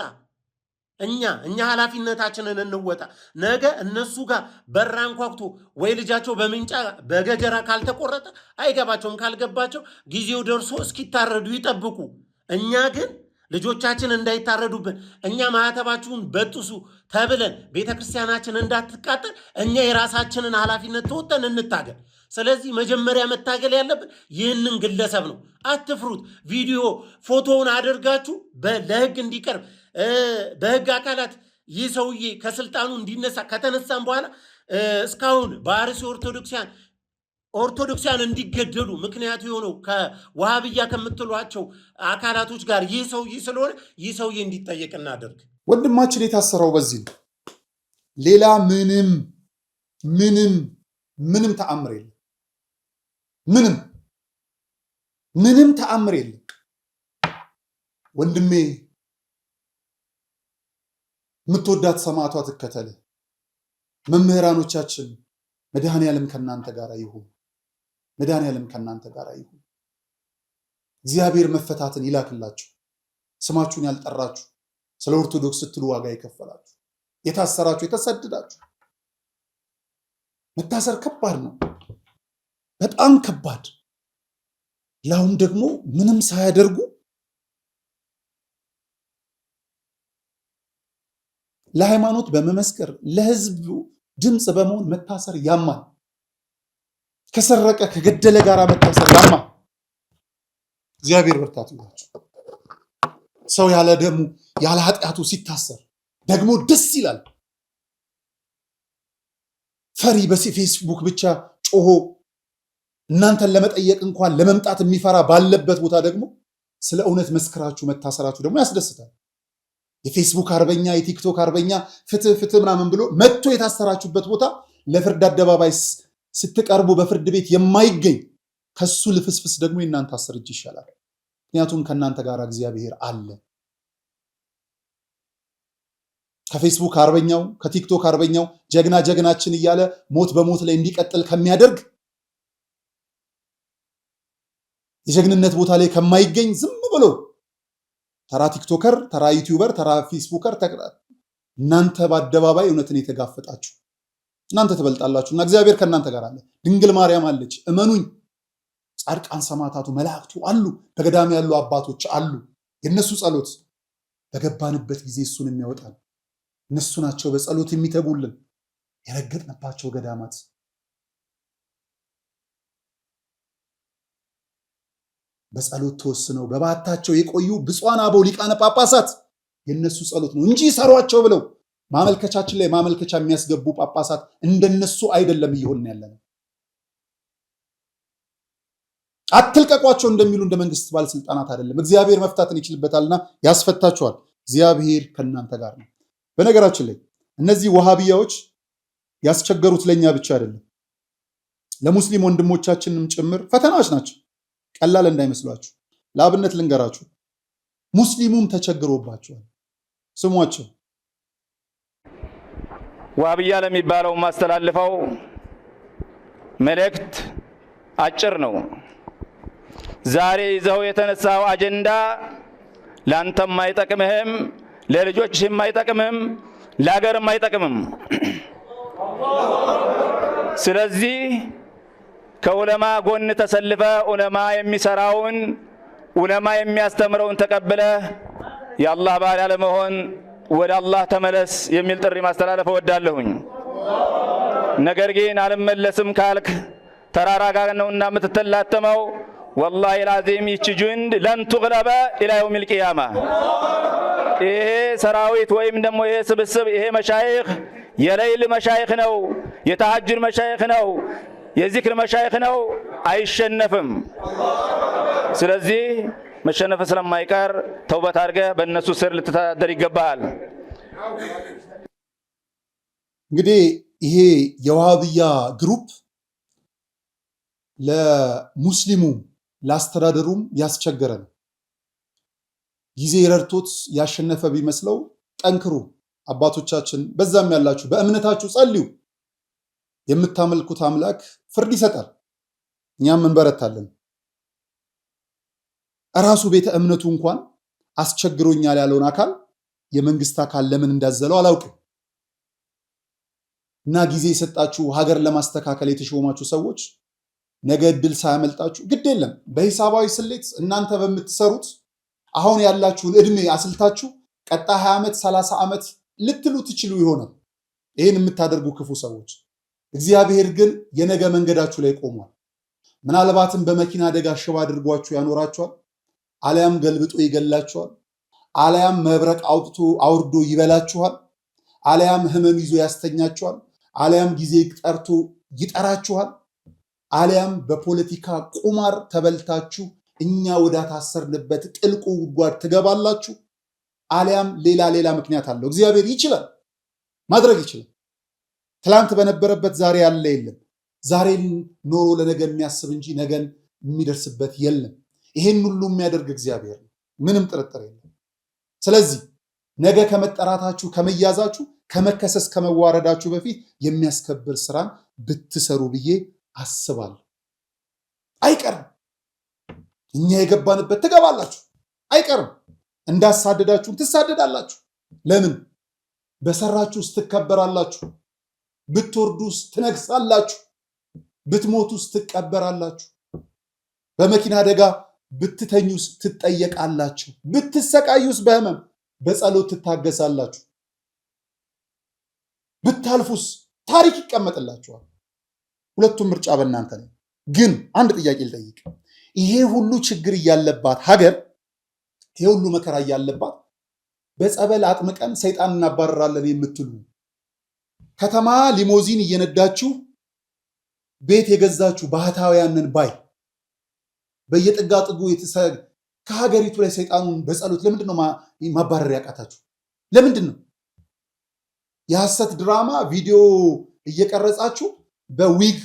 እኛ ኃላፊነታችንን እንወጣ። ነገ እነሱ ጋር በራን ኳኩቶ ወይ ልጃቸው በምንጫ በገጀራ ካልተቆረጠ አይገባቸውም። ካልገባቸው ጊዜው ደርሶ እስኪታረዱ ይጠብቁ። እኛ ግን ልጆቻችን እንዳይታረዱብን እኛ ማህተባችሁን በጥሱ ተብለን ቤተክርስቲያናችን እንዳትቃጠል እኛ የራሳችንን ኃላፊነት ተወጥተን እንታገል። ስለዚህ መጀመሪያ መታገል ያለብን ይህንን ግለሰብ ነው። አትፍሩት። ቪዲዮ ፎቶውን አድርጋችሁ ለህግ እንዲቀርብ በህግ አካላት ይህ ሰውዬ ከስልጣኑ እንዲነሳ ከተነሳም በኋላ እስካሁን በአርሲ ኦርቶዶክሲያን እንዲገደሉ ምክንያቱ የሆነው ከዋሃብያ ከምትሏቸው አካላቶች ጋር ይህ ሰውዬ ስለሆነ ይህ ሰውዬ እንዲጠየቅ እናደርግ። ወንድማችን የታሰረው በዚህ ነው። ሌላ ምንም ተአምር የለም። ምንም ተአምር የለም። ወንድሜ የምትወዳት ሰማዕቷ ትከተል። መምህራኖቻችን መድኃኔዓለም ከእናንተ ጋር ይሁን። መድኃኔዓለም ከእናንተ ጋር ይሁን። እግዚአብሔር መፈታትን ይላክላችሁ። ስማችሁን ያልጠራችሁ ስለ ኦርቶዶክስ ስትሉ ዋጋ የከፈላችሁ የታሰራችሁ የተሰደዳችሁ፣ መታሰር ከባድ ነው፣ በጣም ከባድ። ያውም ደግሞ ምንም ሳያደርጉ ለሃይማኖት በመመስከር ለህዝብ ድምፅ በመሆን መታሰር ያማል። ከሰረቀ ከገደለ ጋር መታሰር ያማል። እግዚአብሔር ብርታት ይሁናችሁ። ሰው ያለ ደሙ ያለ ኃጢአቱ ሲታሰር ደግሞ ደስ ይላል። ፈሪ በፌስቡክ ብቻ ጮሆ እናንተን ለመጠየቅ እንኳን ለመምጣት የሚፈራ ባለበት ቦታ ደግሞ ስለ እውነት መስከራችሁ መታሰራችሁ ደግሞ ያስደስታል። የፌስቡክ አርበኛ የቲክቶክ አርበኛ ፍትህ ምናምን ብሎ መጥቶ የታሰራችሁበት ቦታ ለፍርድ አደባባይ ስትቀርቡ በፍርድ ቤት የማይገኝ ከሱ ልፍስፍስ ደግሞ የእናንተ አስር እጅ ይሻላል። ምክንያቱም ከእናንተ ጋር እግዚአብሔር አለ። ከፌስቡክ አርበኛው ከቲክቶክ አርበኛው ጀግናችን እያለ ሞት በሞት ላይ እንዲቀጥል ከሚያደርግ የጀግንነት ቦታ ላይ ከማይገኝ ዝም ብሎ ተራ ቲክቶከር፣ ተራ ዩቲዩበር፣ ተራ ፌስቡከር እናንተ በአደባባይ እውነትን የተጋፈጣችሁ እናንተ ትበልጣላችሁና እግዚአብሔር ከእናንተ ጋር አለ። ድንግል ማርያም አለች፣ እመኑኝ። ጻድቃን ሰማዕታቱ መላእክቱ አሉ፣ በገዳም ያሉ አባቶች አሉ። የነሱ ጸሎት በገባንበት ጊዜ እሱን የሚያወጣል እነሱ ናቸው። በጸሎት የሚተጉልን የረገጥንባቸው ገዳማት በጸሎት ተወስነው በባታቸው የቆዩ ብፁዓን አበው ሊቃነ ጳጳሳት የነሱ ጸሎት ነው እንጂ ሰሯቸው ብለው ማመልከቻችን ላይ ማመልከቻ የሚያስገቡ ጳጳሳት እንደነሱ አይደለም እየሆንን ያለነው። አትልቀቋቸው እንደሚሉ እንደ መንግስት ባለስልጣናት አይደለም። እግዚአብሔር መፍታትን ይችልበታልና ያስፈታቸዋል። እግዚአብሔር ከእናንተ ጋር ነው። በነገራችን ላይ እነዚህ ወሃቢያዎች ያስቸገሩት ለኛ ብቻ አይደለም፣ ለሙስሊም ወንድሞቻችንም ጭምር ፈተናዎች ናቸው። ቀላል እንዳይመስሏችሁ። ለአብነት ልንገራችሁ፣ ሙስሊሙም ተቸግሮባቸዋል። ስሟቸው። ዋሃብያ ለሚባለው ማስተላልፈው መልእክት አጭር ነው። ዛሬ ይዘው የተነሳው አጀንዳ ላንተም አይጠቅምህም፣ ለልጆችህም አይጠቅምህም፣ ለሀገርም አይጠቅምም። ስለዚህ ከዑለማ ጎን ተሰልፈ ዑለማ የሚሰራውን ዑለማ የሚያስተምረውን ተቀብለ የአላህ ባሪያ ለመሆን ወደ አላህ ተመለስ የሚል ጥሪ ማስተላለፍ እወዳለሁኝ። ነገር ግን አልመለስም ካልክ ተራራ ጋር ነውና የምትተላተመው። ወላሂ ላዚም ይቺ ጁንድ ለን ትግለበ ኢላ የውሚል ቂያማ። ይሄ ሰራዊት ወይም ደግሞ ይሄ ስብስብ ይሄ መሻይኽ የሌይል መሻይኽ ነው፣ የተሐጁድ መሻይኽ ነው፣ የዚክር መሻይኽ ነው፣ አይሸነፍም። ስለዚህ መሸነፍ ስለማይቀር ተውበት አድርገህ በእነሱ ስር ልትተዳደር ይገባሃል። እንግዲህ ይሄ የዋሃብያ ግሩፕ ለሙስሊሙ ለአስተዳደሩም ያስቸገረ ነው። ጊዜ ረድቶት ያሸነፈ ቢመስለው ጠንክሩ አባቶቻችን፣ በዛም ያላችሁ በእምነታችሁ ጸልዩ። የምታመልኩት አምላክ ፍርድ ይሰጣል፣ እኛም እንበረታለን። እራሱ ቤተ እምነቱ እንኳን አስቸግሮኛል ያለውን አካል የመንግስት አካል ለምን እንዳዘለው አላውቅም። እና ጊዜ የሰጣችሁ ሀገር ለማስተካከል የተሾማችሁ ሰዎች ነገ እድል ሳያመልጣችሁ ግድ የለም በሂሳባዊ ስሌት እናንተ በምትሰሩት አሁን ያላችሁን እድሜ አስልታችሁ ቀጣይ 20 ዓመት 30 ዓመት ልትሉ ትችሉ ይሆናል ይህን የምታደርጉ ክፉ ሰዎች። እግዚአብሔር ግን የነገ መንገዳችሁ ላይ ቆሟል። ምናልባትም በመኪና አደጋ ሽባ አድርጓችሁ ያኖራችኋል፣ አለያም ገልብጦ ይገላችኋል፣ አለያም መብረቅ አውርዶ ይበላችኋል፣ አለያም ህመም ይዞ ያስተኛችኋል፣ አለያም ጊዜ ጠርቶ ይጠራችኋል፣ አለያም በፖለቲካ ቁማር ተበልታችሁ እኛ ወደ ታሰርንበት ጥልቁ ጉድጓድ ትገባላችሁ፣ አለያም ሌላ ምክንያት አለው። እግዚአብሔር ይችላል፣ ማድረግ ይችላል። ትላንት በነበረበት ዛሬ ያለ የለም። ዛሬን ኖሮ ለነገ የሚያስብ እንጂ ነገን የሚደርስበት የለም። ይሄን ሁሉ የሚያደርግ እግዚአብሔር ነው፣ ምንም ጥርጥር የለም። ስለዚህ ነገ ከመጠራታችሁ ከመያዛችሁ ከመከሰስ ከመዋረዳችሁ በፊት የሚያስከብር ስራን ብትሰሩ ብዬ አስባለሁ። አይቀርም፣ እኛ የገባንበት ትገባላችሁ፣ አይቀርም። እንዳሳደዳችሁን ትሳደዳላችሁ። ለምን? በሰራችሁ ውስጥ ትከበራላችሁ፣ ብትወርዱ ውስጥ ትነግሳላችሁ፣ ብትሞቱ ውስጥ ትቀበራላችሁ፣ በመኪና አደጋ ብትተኙስ ትጠየቃላችሁ፣ ብትሰቃዩስ በህመም በጸሎት ትታገሳላችሁ፣ ብታልፉስ ታሪክ ይቀመጥላችኋል። ሁለቱም ምርጫ በእናንተ ነው። ግን አንድ ጥያቄ ልጠይቅ። ይሄ ሁሉ ችግር እያለባት ሀገር፣ ይሄ ሁሉ መከራ እያለባት በጸበል አጥምቀን ሰይጣን እናባረራለን የምትሉ ከተማ ሊሞዚን እየነዳችሁ ቤት የገዛችሁ ባህታውያንን ባይ በየጥጋጥጉ ከሀገሪቱ ላይ ሰይጣኑን በጸሎት ለምንድን ነው ማባረር ያቃታችሁ? ለምንድን ነው የሐሰት ድራማ ቪዲዮ እየቀረጻችሁ በዊግ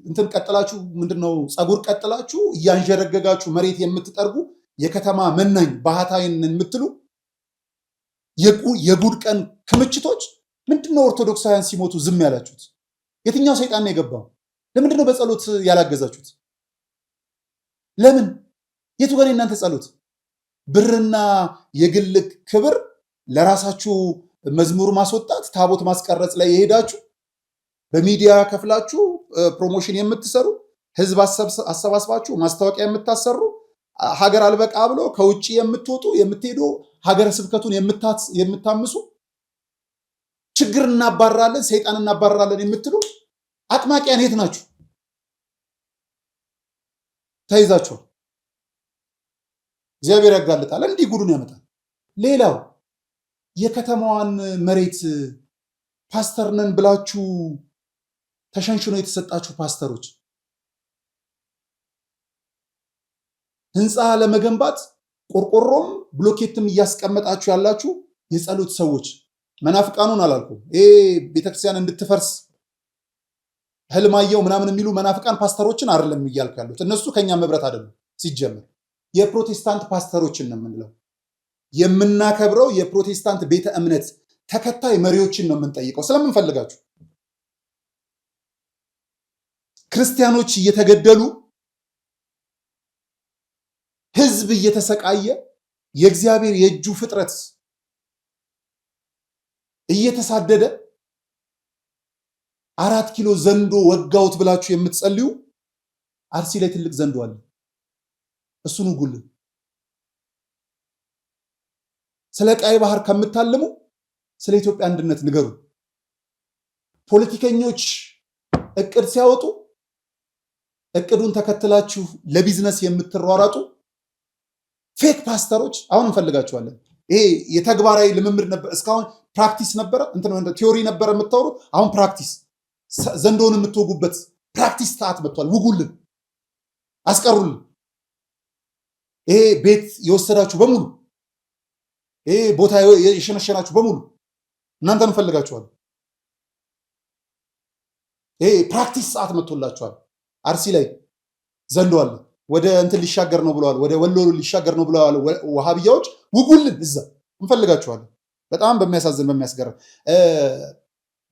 እንትን ቀጥላችሁ ምንድነው ጸጉር ቀጥላችሁ እያንጀረገጋችሁ መሬት የምትጠርጉ የከተማ መናኝ ባህታዊን የምትሉ የጉድ ቀን ክምችቶች ምንድነው? ኦርቶዶክሳውያን ሲሞቱ ዝም ያላችሁት? የትኛው ሰይጣን ነው የገባው? ለምንድነው በጸሎት ያላገዛችሁት? ለምን? የቱ ጋር የእናንተ ጸሎት? ብርና የግል ክብር ለራሳችሁ መዝሙር ማስወጣት፣ ታቦት ማስቀረጽ ላይ የሄዳችሁ በሚዲያ ከፍላችሁ ፕሮሞሽን የምትሰሩ ህዝብ አሰባስባችሁ ማስታወቂያ የምታሰሩ ሀገር አልበቃ ብሎ ከውጭ የምትወጡ የምትሄዱ ሀገረ ስብከቱን የምታምሱ ችግር እናባራለን ሰይጣን እናባራለን የምትሉ አጥማቂያን የት ናችሁ? ተይዛችሁ። እግዚአብሔር ያጋልጣል፣ እንዲህ ጉዱን ያመጣል። ሌላው የከተማዋን መሬት ፓስተር ነን ብላችሁ ተሸንሽኖ የተሰጣችሁ ፓስተሮች ህንፃ ለመገንባት ቆርቆሮም ብሎኬትም እያስቀመጣችሁ ያላችሁ የጸሎት ሰዎች መናፍቃኑን አላልኩም። ቤተክርስቲያን እንድትፈርስ ህልማየው ምናምን የሚሉ መናፍቃን ፓስተሮችን አይደለም እያልኩ ያሉት። እነሱ ከኛ መብረት አይደሉም። ሲጀምር የፕሮቴስታንት ፓስተሮችን ነው የምንለው። የምናከብረው የፕሮቴስታንት ቤተ እምነት ተከታይ መሪዎችን ነው የምንጠይቀው ስለምንፈልጋችሁ። ክርስቲያኖች እየተገደሉ ህዝብ እየተሰቃየ የእግዚአብሔር የእጁ ፍጥረት እየተሳደደ 4 ኪሎ ዘንዶ ወጋውት ብላችሁ የምትጸልዩ አርሲ ላይ ትልቅ ዘንዶ አለ። እሱን ጉልን ስለ ቀይ ባህር ከምታልሙ ስለ ኢትዮጵያ አንድነት ንገሩ። ፖለቲከኞች እቅድ ሲያወጡ እቅዱን ተከትላችሁ ለቢዝነስ የምትሯሯጡ ፌክ ፓስተሮች አሁን እንፈልጋችኋለን። ይሄ የተግባራዊ ልምምድ ነበር፣ እስካሁን ፕራክቲስ ነበረ፣ እንትን ቲዮሪ ነበረ የምታወሩት። አሁን ፕራክቲስ ዘንዶውን የምትወጉበት ፕራክቲስ ሰዓት መጥቷል። ውጉልን፣ አስቀሩልን። ይሄ ቤት የወሰዳችሁ በሙሉ ይሄ ቦታ የሸነሸናችሁ በሙሉ እናንተን እንፈልጋችኋለን። ይሄ ፕራክቲስ ሰዓት መጥቶላችኋል። አርሲ ላይ ዘንዶ አለ። ወደ እንትን ሊሻገር ነው ብለዋል። ወደ ወሎ ሊሻገር ነው ብለዋል ወሃቢያዎች። ውጉልን፣ እዛ እንፈልጋችኋለን። በጣም በሚያሳዝን በሚያስገርም።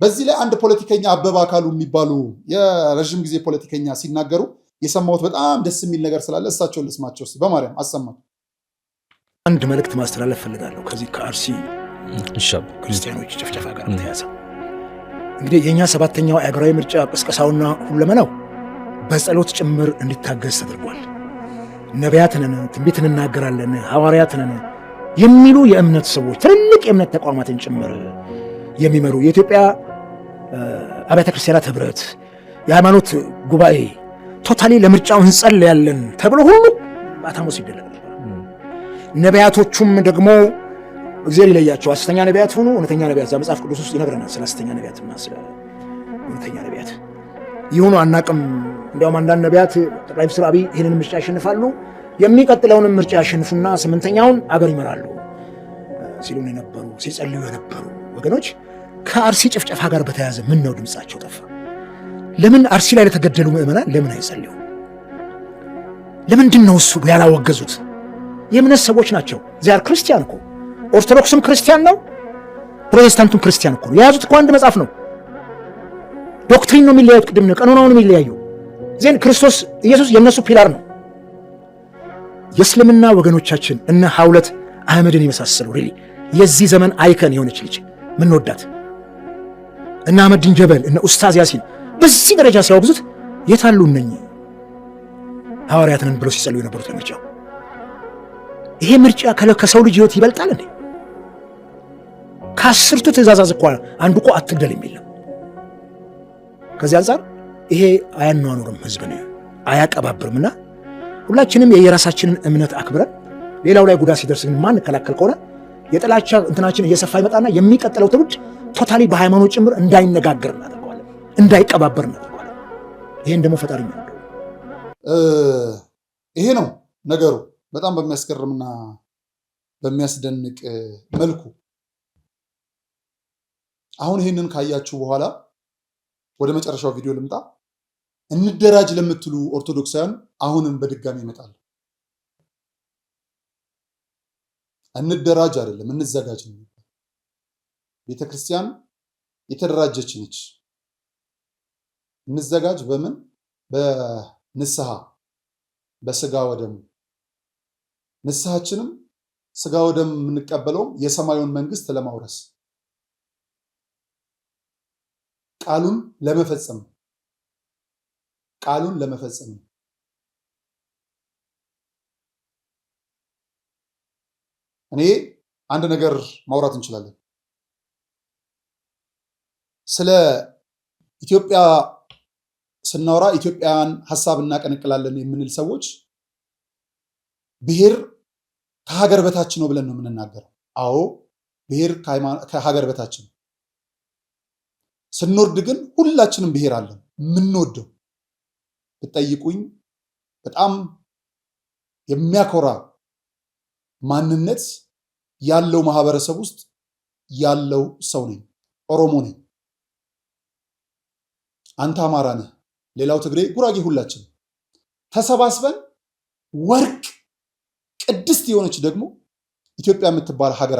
በዚህ ላይ አንድ ፖለቲከኛ አበባ አካሉ የሚባሉ የረዥም ጊዜ ፖለቲከኛ ሲናገሩ የሰማሁት በጣም ደስ የሚል ነገር ስላለ እሳቸውን ልስማቸው። በማርያም አሰማት። አንድ መልእክት ማስተላለፍ ፈልጋለሁ ከዚህ ከአርሲ ክርስቲያኖች ጭፍጨፋ ጋር ተያዘ። እንግዲህ የኛ 7ኛው አገራዊ ምርጫ ቅስቀሳውና ሁለመናው በጸሎት ጭምር እንዲታገዝ ተደርጓል። ነቢያት ነን፣ ትንቢት እንናገራለን፣ ሐዋርያት ነን የሚሉ የእምነት ሰዎች ትልልቅ የእምነት ተቋማትን ጭምር የሚመሩ የኢትዮጵያ አብያተ ክርስቲያናት ህብረት፣ የሃይማኖት ጉባኤ ቶታሊ ለምርጫው እንጸልያለን ተብሎ ሁሉ አታሞስ ይደረጋል። ነቢያቶቹም ደግሞ እግዚአብሔር ይለያቸው፣ ሐሰተኛ ነቢያት ሆኑ እውነተኛ ነቢያት። መጽሐፍ ቅዱስ ውስጥ ይነግረናል ስለ ሐሰተኛ ነቢያትና ስለ እውነተኛ ነቢያት። ይሁኑ አናቅም። እንዲያውም አንዳንድ ነቢያት ጠቅላይ ሚኒስትር አብይ ይህንን ምርጫ ያሸንፋሉ፣ የሚቀጥለውንም ምርጫ ያሸንፉና 8ኛውን አገር ይመራሉ ሲሉን የነበሩ ሲጸልዩ የነበሩ ወገኖች ከአርሲ ጭፍጨፋ ጋር በተያያዘ ምን ነው ድምጻቸው ጠፋ? ለምን አርሲ ላይ ለተገደሉ ምዕመናን ለምን አይጸልዩ? ለምንድን ነው እሱ ያላወገዙት? የእምነት ሰዎች ናቸው። ዚያር ክርስቲያን እኮ ኦርቶዶክስም ክርስቲያን ነው፣ ፕሮቴስታንቱም ክርስቲያን እኮ ነው። የያዙት እኮ አንድ መጽሐፍ ነው። ዶክትሪን ነው የሚለያዩት፣ ቅድም ነው ቀኖናውን የሚለያዩ ዜን ክርስቶስ ኢየሱስ የእነሱ ፒላር ነው። የእስልምና ወገኖቻችን እነ ሐውለት አህመድን የመሳሰሉ ሪሊ የዚህ ዘመን አይከን የሆነች ልጅ ምንወዳት እነ አህመዲን ጀበል እነ ኡስታዝ ያሲን በዚህ ደረጃ ሲያወግዙት የታሉ እነኚህ ሐዋርያትን ብሎ ሲጸልዩ የነበሩት ለምርጫው? ይሄ ምርጫ ከሰው ልጅ ህይወት ይበልጣል እንዴ? ከ10ቱ ትእዛዛት እኮ አንዱ እኮ አትግደል የሚል ነው። ከዚህ አንጻር ይሄ አያኗኑርም፣ ህዝብን አያቀባብርምና ሁላችንም የየራሳችንን እምነት አክብረን ሌላው ላይ ጉዳት ሲደርስ ግን ማን ከላከል ከሆነ የጥላቻ እንትናችን እየሰፋ ይመጣና የሚቀጥለው ትውልድ ቶታሊ በሃይማኖት ጭምር እንዳይነጋገር እናደርገዋለን፣ እንዳይቀባበር እናደርገዋለን። ይሄን ደግሞ ፈጣሪ ነው። ይሄ ነው ነገሩ። በጣም በሚያስገርምና በሚያስደንቅ መልኩ አሁን ይህንን ካያችሁ በኋላ ወደ መጨረሻው ቪዲዮ ልምጣ። እንደራጅ ለምትሉ ኦርቶዶክሳውያን አሁንም በድጋሚ ይመጣል። እንደራጅ አይደለም እንዘጋጅ ነው። ቤተክርስቲያን የተደራጀች ነች። እንዘጋጅ በምን? በንስሐ በስጋ ወደሙ። ንስሐችንም ስጋ ወደም የምንቀበለው የሰማዩን መንግስት ለማውረስ ቃሉን ለመፈጸም እኔ አንድ ነገር ማውራት እንችላለን። ስለ ኢትዮጵያ ስናወራ ኢትዮጵያን ሀሳብ እናቀነቅላለን የምንል ሰዎች ብሔር ከሀገር በታች ነው ብለን ነው የምንናገረው። አዎ ብሔር ከሀገር በታች ነው። ስንወርድ ግን ሁላችንም ብሔር አለን። የምንወደው ብትጠይቁኝ በጣም የሚያኮራ ማንነት ያለው ማህበረሰብ ውስጥ ያለው ሰው ነኝ። ኦሮሞ ነኝ፣ አንተ አማራ ነህ፣ ሌላው ትግሬ፣ ጉራጌ፣ ሁላችን ተሰባስበን ወርቅ ቅድስት የሆነች ደግሞ ኢትዮጵያ የምትባል ሀገር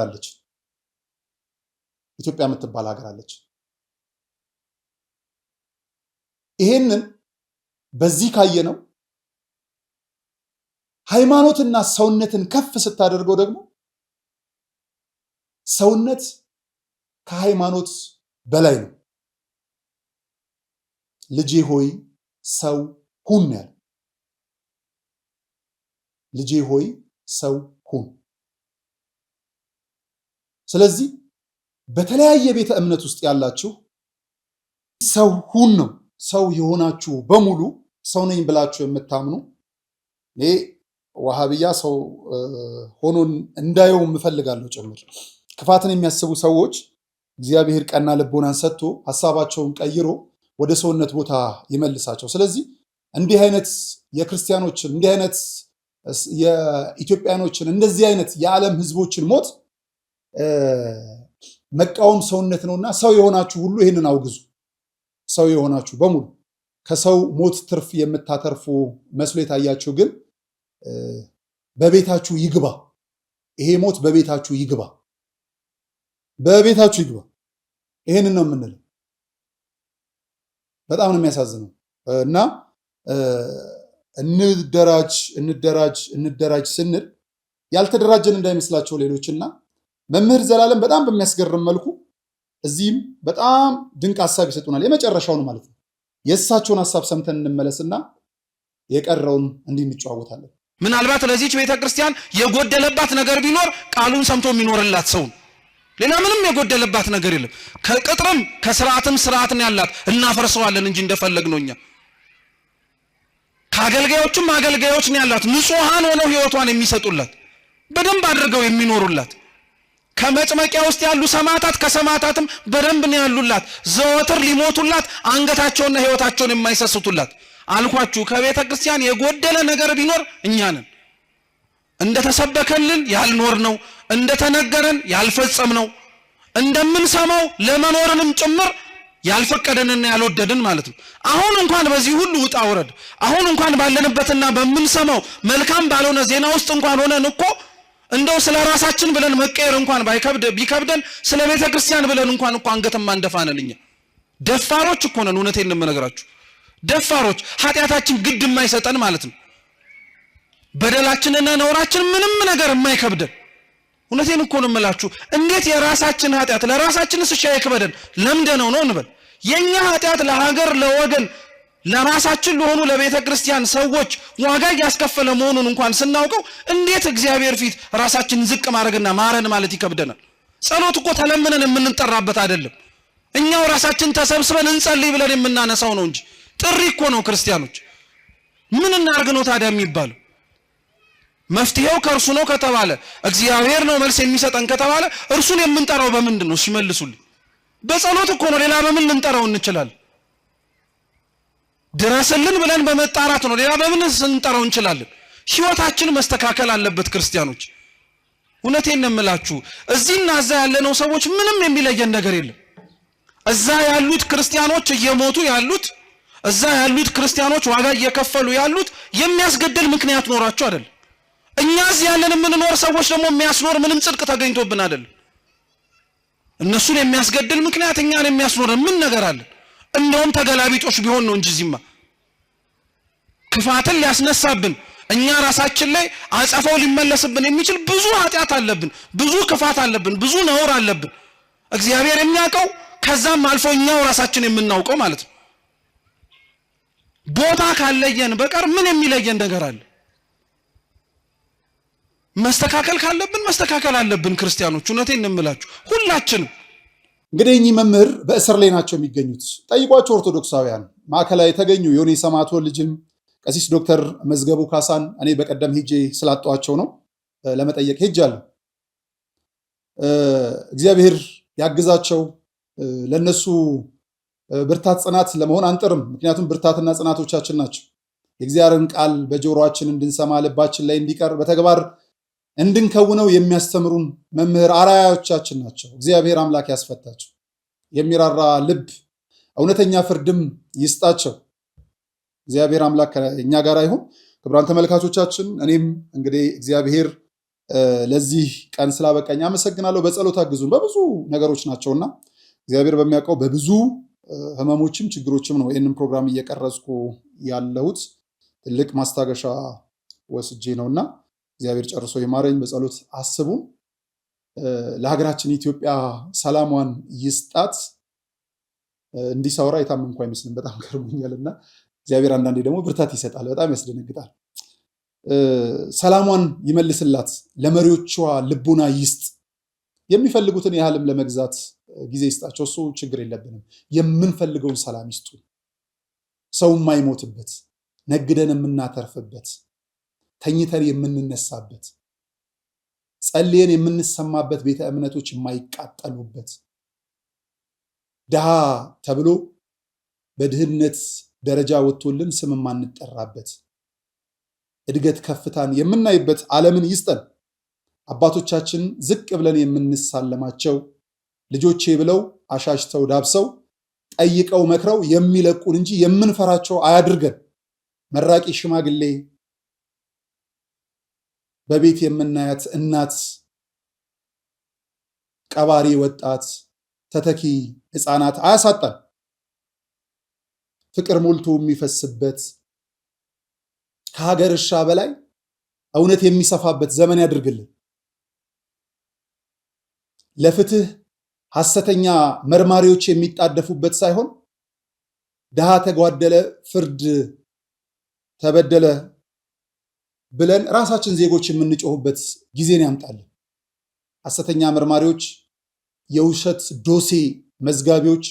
አለች። ይሄንን በዚህ ካየነው ሃይማኖትና ሰውነትን ከፍ ስታደርገው ደግሞ ሰውነት ከሃይማኖት በላይ ነው። ልጄ ሆይ ሰው ሁን ያለ ልጄ ሆይ ሰው ሁን። ስለዚህ በተለያየ ቤተ እምነት ውስጥ ያላችሁ ሰው ሁን ነው። ሰው የሆናችሁ በሙሉ ሰው ነኝ ብላችሁ የምታምኑ እኔ ዋሃብያ ሰው ሆኖ እንዳየው እፈልጋለሁ ጭምር። ክፋትን የሚያስቡ ሰዎች እግዚአብሔር ቀና ልቦናን ሰጥቶ ሀሳባቸውን ቀይሮ ወደ ሰውነት ቦታ ይመልሳቸው። ስለዚህ እንዲህ አይነት የክርስቲያኖችን እንዲህ አይነት የኢትዮጵያኖችን እንደዚህ አይነት የዓለም ህዝቦችን ሞት መቃወም ሰውነት ነውና ሰው የሆናችሁ ሁሉ ይህንን አውግዙ። ሰው የሆናችሁ በሙሉ ከሰው ሞት ትርፍ የምታተርፉ መስሎ የታያችሁ ግን በቤታችሁ ይግባ። ይሄ ሞት በቤታችሁ ይግባ፣ በቤታችሁ ይግባ። ይሄንን ነው የምንለው። በጣም ነው የሚያሳዝነው። እና እንደራጅ ስንል ያልተደራጀን እንዳይመስላቸው ሌሎችና መምህር ዘላለም በጣም በሚያስገርም መልኩ እዚህም በጣም ድንቅ ሐሳብ ይሰጡናል። የመጨረሻውን ማለት ነው። የእሳቸውን ሐሳብ ሰምተን እንመለስና የቀረውን እንዲህ እንጨዋወታለን። ምናልባት ለዚህች ቤተክርስቲያን የጎደለባት ነገር ቢኖር ቃሉን ሰምቶ የሚኖርላት ሰው፣ ሌላ ምንም የጎደለባት ነገር የለም። ከቅጥርም ከስርዓትም ስርዓትን ያላት እናፈርሰዋለን እንጂ እንደፈለግ ነው። እኛ ከአገልጋዮችም አገልጋዮች ነው ያላት፣ ንጹሃን ሆነው ህይወቷን የሚሰጡላት በደንብ አድርገው የሚኖሩላት። ከመጭመቂያ ውስጥ ያሉ ሰማዕታት ከሰማዕታትም በደንብ ነው ያሉላት፣ ዘወትር ሊሞቱላት አንገታቸውና ህይወታቸውን የማይሰስቱላት። አልኳችሁ ከቤተ ክርስቲያን የጎደለ ነገር ቢኖር እኛ ነን። እንደተሰበከልን ያልኖር ነው፣ እንደተነገረን ያልፈጸም ነው፣ እንደምንሰማው ለመኖርንም ጭምር ያልፈቀደንና ያልወደድን ማለት ነው። አሁን እንኳን በዚህ ሁሉ ውጣ ውረድ፣ አሁን እንኳን ባለንበትና በምንሰማው መልካም ባልሆነ ዜና ውስጥ እንኳን ሆነን እኮ እንደው ስለ ራሳችን ብለን መቀየር እንኳን ቢከብደን ስለ ቤተ ክርስቲያን ብለን እንኳን እኮ አንገትም አንደፋነን። እኛ ደፋሮች እኮ ነን። እውነቴን ነው የምነግራችሁ፣ ደፋሮች፣ ኃጢአታችን ግድ የማይሰጠን ማለት ነው። በደላችንና ነውራችን ምንም ነገር የማይከብደን። እውነቴን እኮ ነው የምላችሁ። እንዴት የራሳችን ኃጢአት ለራሳችንስ እሺ አይከብደን? ለምደነው ነው እንበል። የኛ ኃጢአት ለሀገር ለወገን ለራሳችን ለሆኑ ለቤተ ክርስቲያን ሰዎች ዋጋ ያስከፈለ መሆኑን እንኳን ስናውቀው እንዴት እግዚአብሔር ፊት ራሳችንን ዝቅ ማድረግና ማረን ማለት ይከብደናል? ጸሎት እኮ ተለምነን የምንጠራበት አይደለም። እኛው ራሳችን ተሰብስበን እንጸልይ ብለን የምናነሳው ነው እንጂ ጥሪ እኮ ነው። ክርስቲያኖች ምን እናርግ ነው ታዲያ የሚባለው? መፍትሄው ከእርሱ ነው ከተባለ፣ እግዚአብሔር ነው መልስ የሚሰጠን ከተባለ እርሱን የምንጠራው በምንድን ነው? ሲመልሱልኝ በጸሎት እኮ ነው። ሌላ በምን ልንጠራው እንችላለን? ድረስልን ብለን በመጣራት ነው። ሌላ በምን ስንጠራው እንችላለን? ህይወታችን መስተካከል አለበት ክርስቲያኖች። እውነቴን ነው የምላችሁ። እዚህና እዛ ያለነው ሰዎች ምንም የሚለየን ነገር የለም። እዛ ያሉት ክርስቲያኖች እየሞቱ ያሉት፣ እዛ ያሉት ክርስቲያኖች ዋጋ እየከፈሉ ያሉት የሚያስገድል ምክንያት ኖሯቸው አይደለም። እኛ እዚህ ያለን የምንኖር ሰዎች ደግሞ የሚያስኖር ምንም ጽድቅ ተገኝቶብን አይደለም። እነሱን የሚያስገድል ምክንያት እኛን የሚያስኖር ምን ነገር አለ? እንደውም ተገላቢጦሽ ቢሆን ነው እንጂ ዚማ ክፋትን ሊያስነሳብን እኛ ራሳችን ላይ አጸፋው ሊመለስብን የሚችል ብዙ ኃጢአት አለብን፣ ብዙ ክፋት አለብን፣ ብዙ ነውር አለብን። እግዚአብሔር የሚያውቀው ከዛም አልፎ እኛው ራሳችን የምናውቀው ማለት ነው። ቦታ ካለየን በቀር ምን የሚለየን ነገር አለ? መስተካከል ካለብን መስተካከል አለብን ክርስቲያኖች። እውነቴን ነው የምላችሁ ሁላችንም። እንግዲህ እኚህ መምህር በእስር ላይ ናቸው የሚገኙት። ጠይቋቸው ኦርቶዶክሳውያን። ማዕከላዊ የተገኙ ዮኒ ሰማዕቱ ልጅም ቀሲስ ዶክተር መዝገቡ ካሳን እኔ በቀደም ሄጄ ስላጣዋቸው ነው ለመጠየቅ ሄጃለሁ። እግዚአብሔር ያግዛቸው። ለነሱ ብርታት ጽናት ለመሆን አንጥርም። ምክንያቱም ብርታትና ጽናቶቻችን ናቸው። የእግዚአብሔርን ቃል በጆሮአችን እንድንሰማ ልባችን ላይ እንዲቀር በተግባር እንድንከውነው የሚያስተምሩን መምህር አርአያዎቻችን ናቸው። እግዚአብሔር አምላክ ያስፈታቸው፣ የሚራራ ልብ እውነተኛ ፍርድም ይስጣቸው። እግዚአብሔር አምላክ ከእኛ ጋር ይሁን። ክቡራን ተመልካቾቻችን፣ እኔም እንግዲህ እግዚአብሔር ለዚህ ቀን ስላበቃኝ አመሰግናለሁ። በጸሎት አግዙን። በብዙ ነገሮች ናቸውና እግዚአብሔር በሚያውቀው በብዙ ህመሞችም ችግሮችም ነው ይህንን ፕሮግራም እየቀረጽኩ ያለሁት። ትልቅ ማስታገሻ ወስጄ ነውና እግዚአብሔር ጨርሶ ይማረኝ። በጸሎት አስቡ። ለሀገራችን ኢትዮጵያ ሰላሟን ይስጣት። እንዲህ ሳወራ የታመንኩ አይመስልም። በጣም ገርሞኛልና እግዚአብሔር አንዳንዴ ደግሞ ብርታት ይሰጣል። በጣም ያስደነግጣል። ሰላሟን ይመልስላት። ለመሪዎቿ ልቡና ይስጥ። የሚፈልጉትን ያህልም ለመግዛት ጊዜ ይስጣቸው። እሱ ችግር የለብንም። የምንፈልገውን ሰላም ይስጡ። ሰው የማይሞትበት፣ ነግደን የምናተርፍበት፣ ተኝተን የምንነሳበት፣ ጸልየን የምንሰማበት ቤተ እምነቶች የማይቃጠሉበት፣ ድሃ ተብሎ በድህነት ደረጃ ወጥቶልን ስም የማንጠራበት፣ እድገት ከፍታን የምናይበት ዓለምን ይስጠን። አባቶቻችን ዝቅ ብለን የምንሳለማቸው ልጆቼ ብለው አሻሽተው ዳብሰው ጠይቀው መክረው የሚለቁን እንጂ የምንፈራቸው አያድርገን። መራቂ ሽማግሌ፣ በቤት የምናያት እናት፣ ቀባሪ ወጣት፣ ተተኪ ሕፃናት አያሳጣን። ፍቅር ሞልቶ የሚፈስበት ከሀገር እርሻ በላይ እውነት የሚሰፋበት ዘመን ያድርግልን። ለፍትህ ሐሰተኛ መርማሪዎች የሚጣደፉበት ሳይሆን ድሃ ተጓደለ፣ ፍርድ ተበደለ ብለን ራሳችን ዜጎች የምንጮህበት ጊዜን ያምጣልን። ሐሰተኛ መርማሪዎች፣ የውሸት ዶሴ መዝጋቢዎች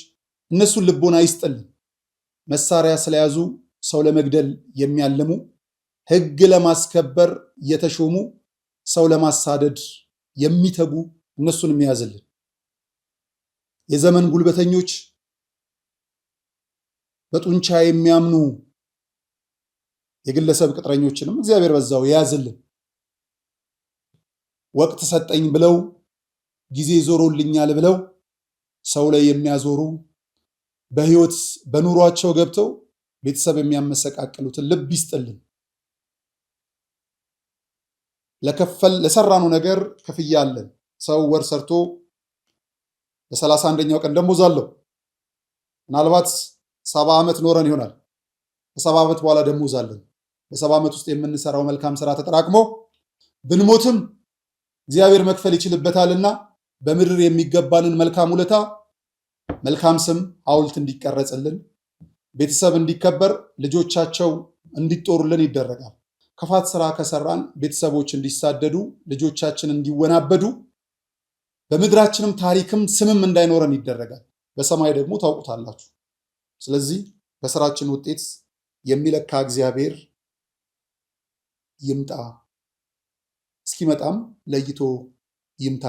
እነሱን ልቦና ይስጥልን። መሳሪያ ስለያዙ ሰው ለመግደል የሚያልሙ፣ ሕግ ለማስከበር የተሾሙ፣ ሰው ለማሳደድ የሚተጉ እነሱን የሚያዝልን። የዘመን ጉልበተኞች፣ በጡንቻ የሚያምኑ የግለሰብ ቅጥረኞችንም እግዚአብሔር በዛው ያዝልን። ወቅት ሰጠኝ ብለው ጊዜ ዞሮልኛል ብለው ሰው ላይ የሚያዞሩ በህይወት በኑሯቸው ገብተው ቤተሰብ የሚያመሰቃቅሉትን ልብ ይስጥልን። ለሰራነው ነገር ክፍያ አለን። ሰው ወር ሰርቶ በ31ኛው ቀን ደሞዝ አለው። ምናልባት 70 ዓመት ኖረን ይሆናል። ከ70 ዓመት በኋላ ደሞዝ አለን። በ70 ዓመት ውስጥ የምንሰራው መልካም ስራ ተጠራቅሞ ብንሞትም እግዚአብሔር መክፈል ይችልበታልና በምድር የሚገባንን መልካም ውለታ፣ መልካም ስም፣ ሐውልት እንዲቀረጽልን፣ ቤተሰብ እንዲከበር፣ ልጆቻቸው እንዲጦሩልን ይደረጋል። ክፋት ስራ ከሰራን ቤተሰቦች እንዲሳደዱ፣ ልጆቻችን እንዲወናበዱ፣ በምድራችንም ታሪክም ስምም እንዳይኖረን ይደረጋል። በሰማይ ደግሞ ታውቁታላችሁ። ስለዚህ በስራችን ውጤት የሚለካ እግዚአብሔር ይምጣ፣ እስኪመጣም ለይቶ ይምታ።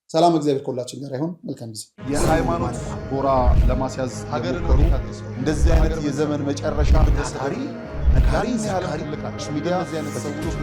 ሰላም እግዚአብሔር ከሁላችን ጋር ይሁን። መልካም ጊዜ። የሃይማኖት ጎራ ለማስያዝ ሀገርን እንደዚህ አይነት የዘመን መጨረሻ ታሪ ነጋሪ ያለ ትልቃች ሚዲያ ያለ ሰዎች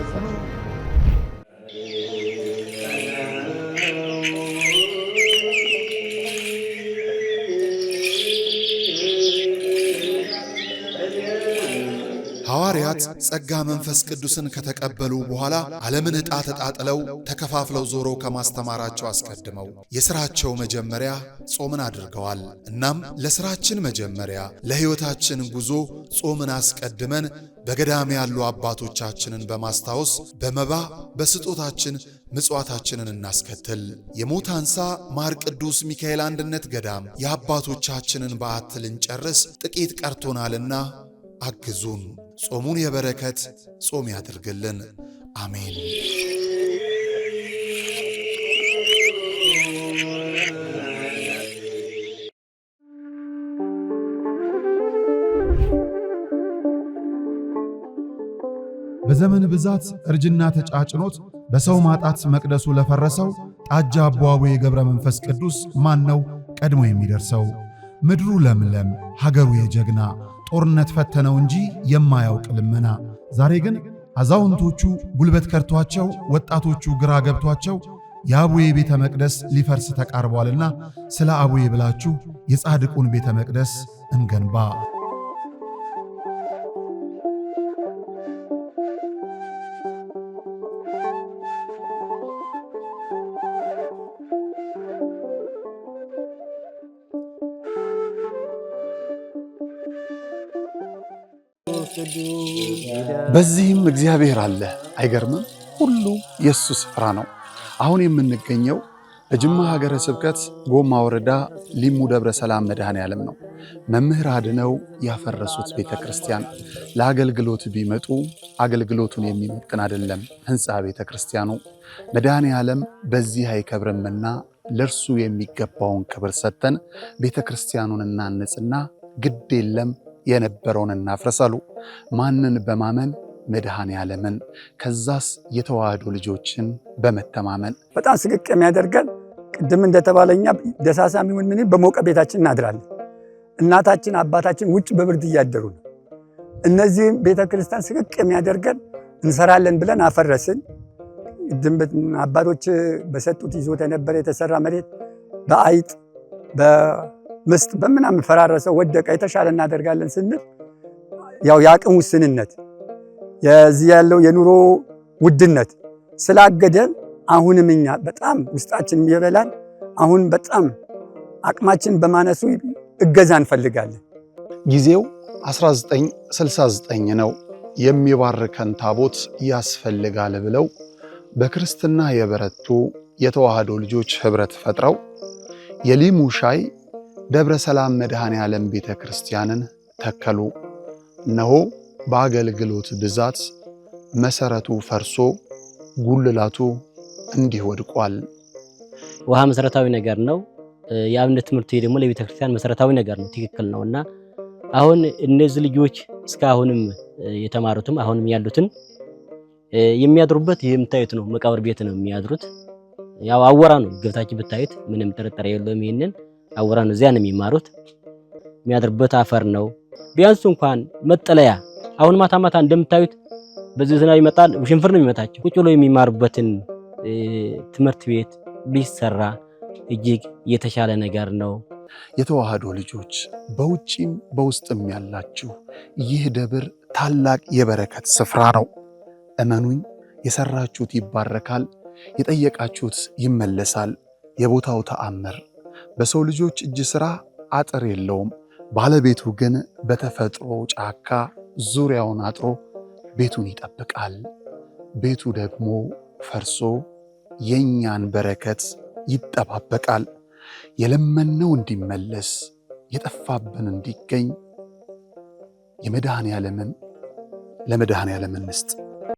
ሐዋርያት ጸጋ መንፈስ ቅዱስን ከተቀበሉ በኋላ ዓለምን ዕጣ ተጣጥለው ተከፋፍለው ዞረው ከማስተማራቸው አስቀድመው የሥራቸው መጀመሪያ ጾምን አድርገዋል። እናም ለሥራችን መጀመሪያ ለሕይወታችን ጉዞ ጾምን አስቀድመን በገዳም ያሉ አባቶቻችንን በማስታወስ በመባ በስጦታችን ምጽዋታችንን እናስከትል። የሞታንሳ ማር ቅዱስ ሚካኤል አንድነት ገዳም የአባቶቻችንን በዓት ልንጨርስ ጥቂት ቀርቶናልና አግዙን። ጾሙን የበረከት ጾም ያድርግልን። አሜን። በዘመን ብዛት እርጅና ተጫጭኖት በሰው ማጣት መቅደሱ ለፈረሰው ጣጃ አቧዌ የገብረ መንፈስ ቅዱስ ማን ነው ቀድሞ የሚደርሰው? ምድሩ ለምለም ሀገሩ የጀግና ጦርነት ፈተነው እንጂ የማያውቅ ልመና። ዛሬ ግን አዛውንቶቹ ጉልበት ከርቷቸው፣ ወጣቶቹ ግራ ገብቷቸው የአቡዬ ቤተ መቅደስ ሊፈርስ ተቃርቧልና ስለ አቡዬ ብላችሁ የጻድቁን ቤተ መቅደስ እንገንባ። በዚህም እግዚአብሔር አለ። አይገርምም? ሁሉ የሱ ስፍራ ነው። አሁን የምንገኘው በጅማ ሀገረ ስብከት ጎማ ወረዳ ሊሙ ደብረ ሰላም መድኃኔዓለም ነው። መምህር አድነው ያፈረሱት ቤተ ክርስቲያን ለአገልግሎት ቢመጡ አገልግሎቱን የሚመጥን አይደለም ሕንፃ ቤተ ክርስቲያኑ። መድኃኔዓለም በዚህ አይከብርምና ለእርሱ የሚገባውን ክብር ሰጥተን ቤተ ክርስቲያኑን እናንጽና ግድ የለም የነበረውን እናፍረሳሉ። ማንን በማመን? መድኃኔዓለምን። ከዛስ የተዋህዶ ልጆችን በመተማመን። በጣም ስቅቅ የሚያደርገን ቅድም እንደተባለኛ ደሳሳም ይሁን ምን በሞቀ ቤታችን እናድራለን። እናታችን አባታችን ውጭ በብርድ እያደሩ ነው። እነዚህም ቤተክርስቲያን ስቅቅ የሚያደርገን እንሰራለን ብለን አፈረስን። አባቶች በሰጡት ይዞት የነበረ የተሰራ መሬት በአይጥ በምስጥ በምናምን ፈራረሰው ወደቀ። የተሻለ እናደርጋለን ስንል ያው የአቅም ውስንነት የዚህ ያለው የኑሮ ውድነት ስላገደን አሁንም እኛ በጣም ውስጣችን ይበላል። አሁን በጣም አቅማችን በማነሱ እገዛ እንፈልጋለን። ጊዜው 1969 ነው። የሚባርከን ታቦት ያስፈልጋል ብለው በክርስትና የበረቱ የተዋህዶ ልጆች ህብረት ፈጥረው የሊሙ ሻይ ደብረ ሰላም መድኃኔ ዓለም ቤተ ክርስቲያንን ተከሉ። እነሆ በአገልግሎት ብዛት መሰረቱ ፈርሶ ጉልላቱ እንዲህ ወድቋል። ውሃ መሰረታዊ ነገር ነው። የአብነት ትምህርት ደግሞ ለቤተ ክርስቲያን መሰረታዊ ነገር ነው፣ ትክክል ነውና አሁን እነዚህ ልጆች እስካሁንም የተማሩትም አሁንም ያሉትን የሚያድሩበት የምታዩት ነው፣ መቃብር ቤት ነው የሚያድሩት። ያው አወራ ነው ገብታችሁ ብታዩት ምንም ጥርጥር የለውም። ይሄንን አወራ ነው፣ እዚያ ነው የሚማሩት። የሚያድሩበት አፈር ነው። ቢያንስ እንኳን መጠለያ አሁን ማታ ማታ እንደምታዩት በዚህ ዝናብ ይመጣል፣ ሽንፍር ነው የሚመታቸው። ቁጭ ብለው የሚማሩበትን ትምህርት ቤት ቢሰራ እጅግ የተሻለ ነገር ነው። የተዋህዶ ልጆች በውጪም በውስጥም ያላችሁ ይህ ደብር ታላቅ የበረከት ስፍራ ነው። እመኑኝ፣ የሰራችሁት ይባረካል፣ የጠየቃችሁት ይመለሳል። የቦታው ተአምር በሰው ልጆች እጅ ሥራ አጥር የለውም። ባለቤቱ ግን በተፈጥሮ ጫካ ዙሪያውን አጥሮ ቤቱን ይጠብቃል። ቤቱ ደግሞ ፈርሶ የኛን በረከት ይጠባበቃል። የለመነው እንዲመለስ የጠፋብን እንዲገኝ ለመድኃኔ ዓለም እንስጥ።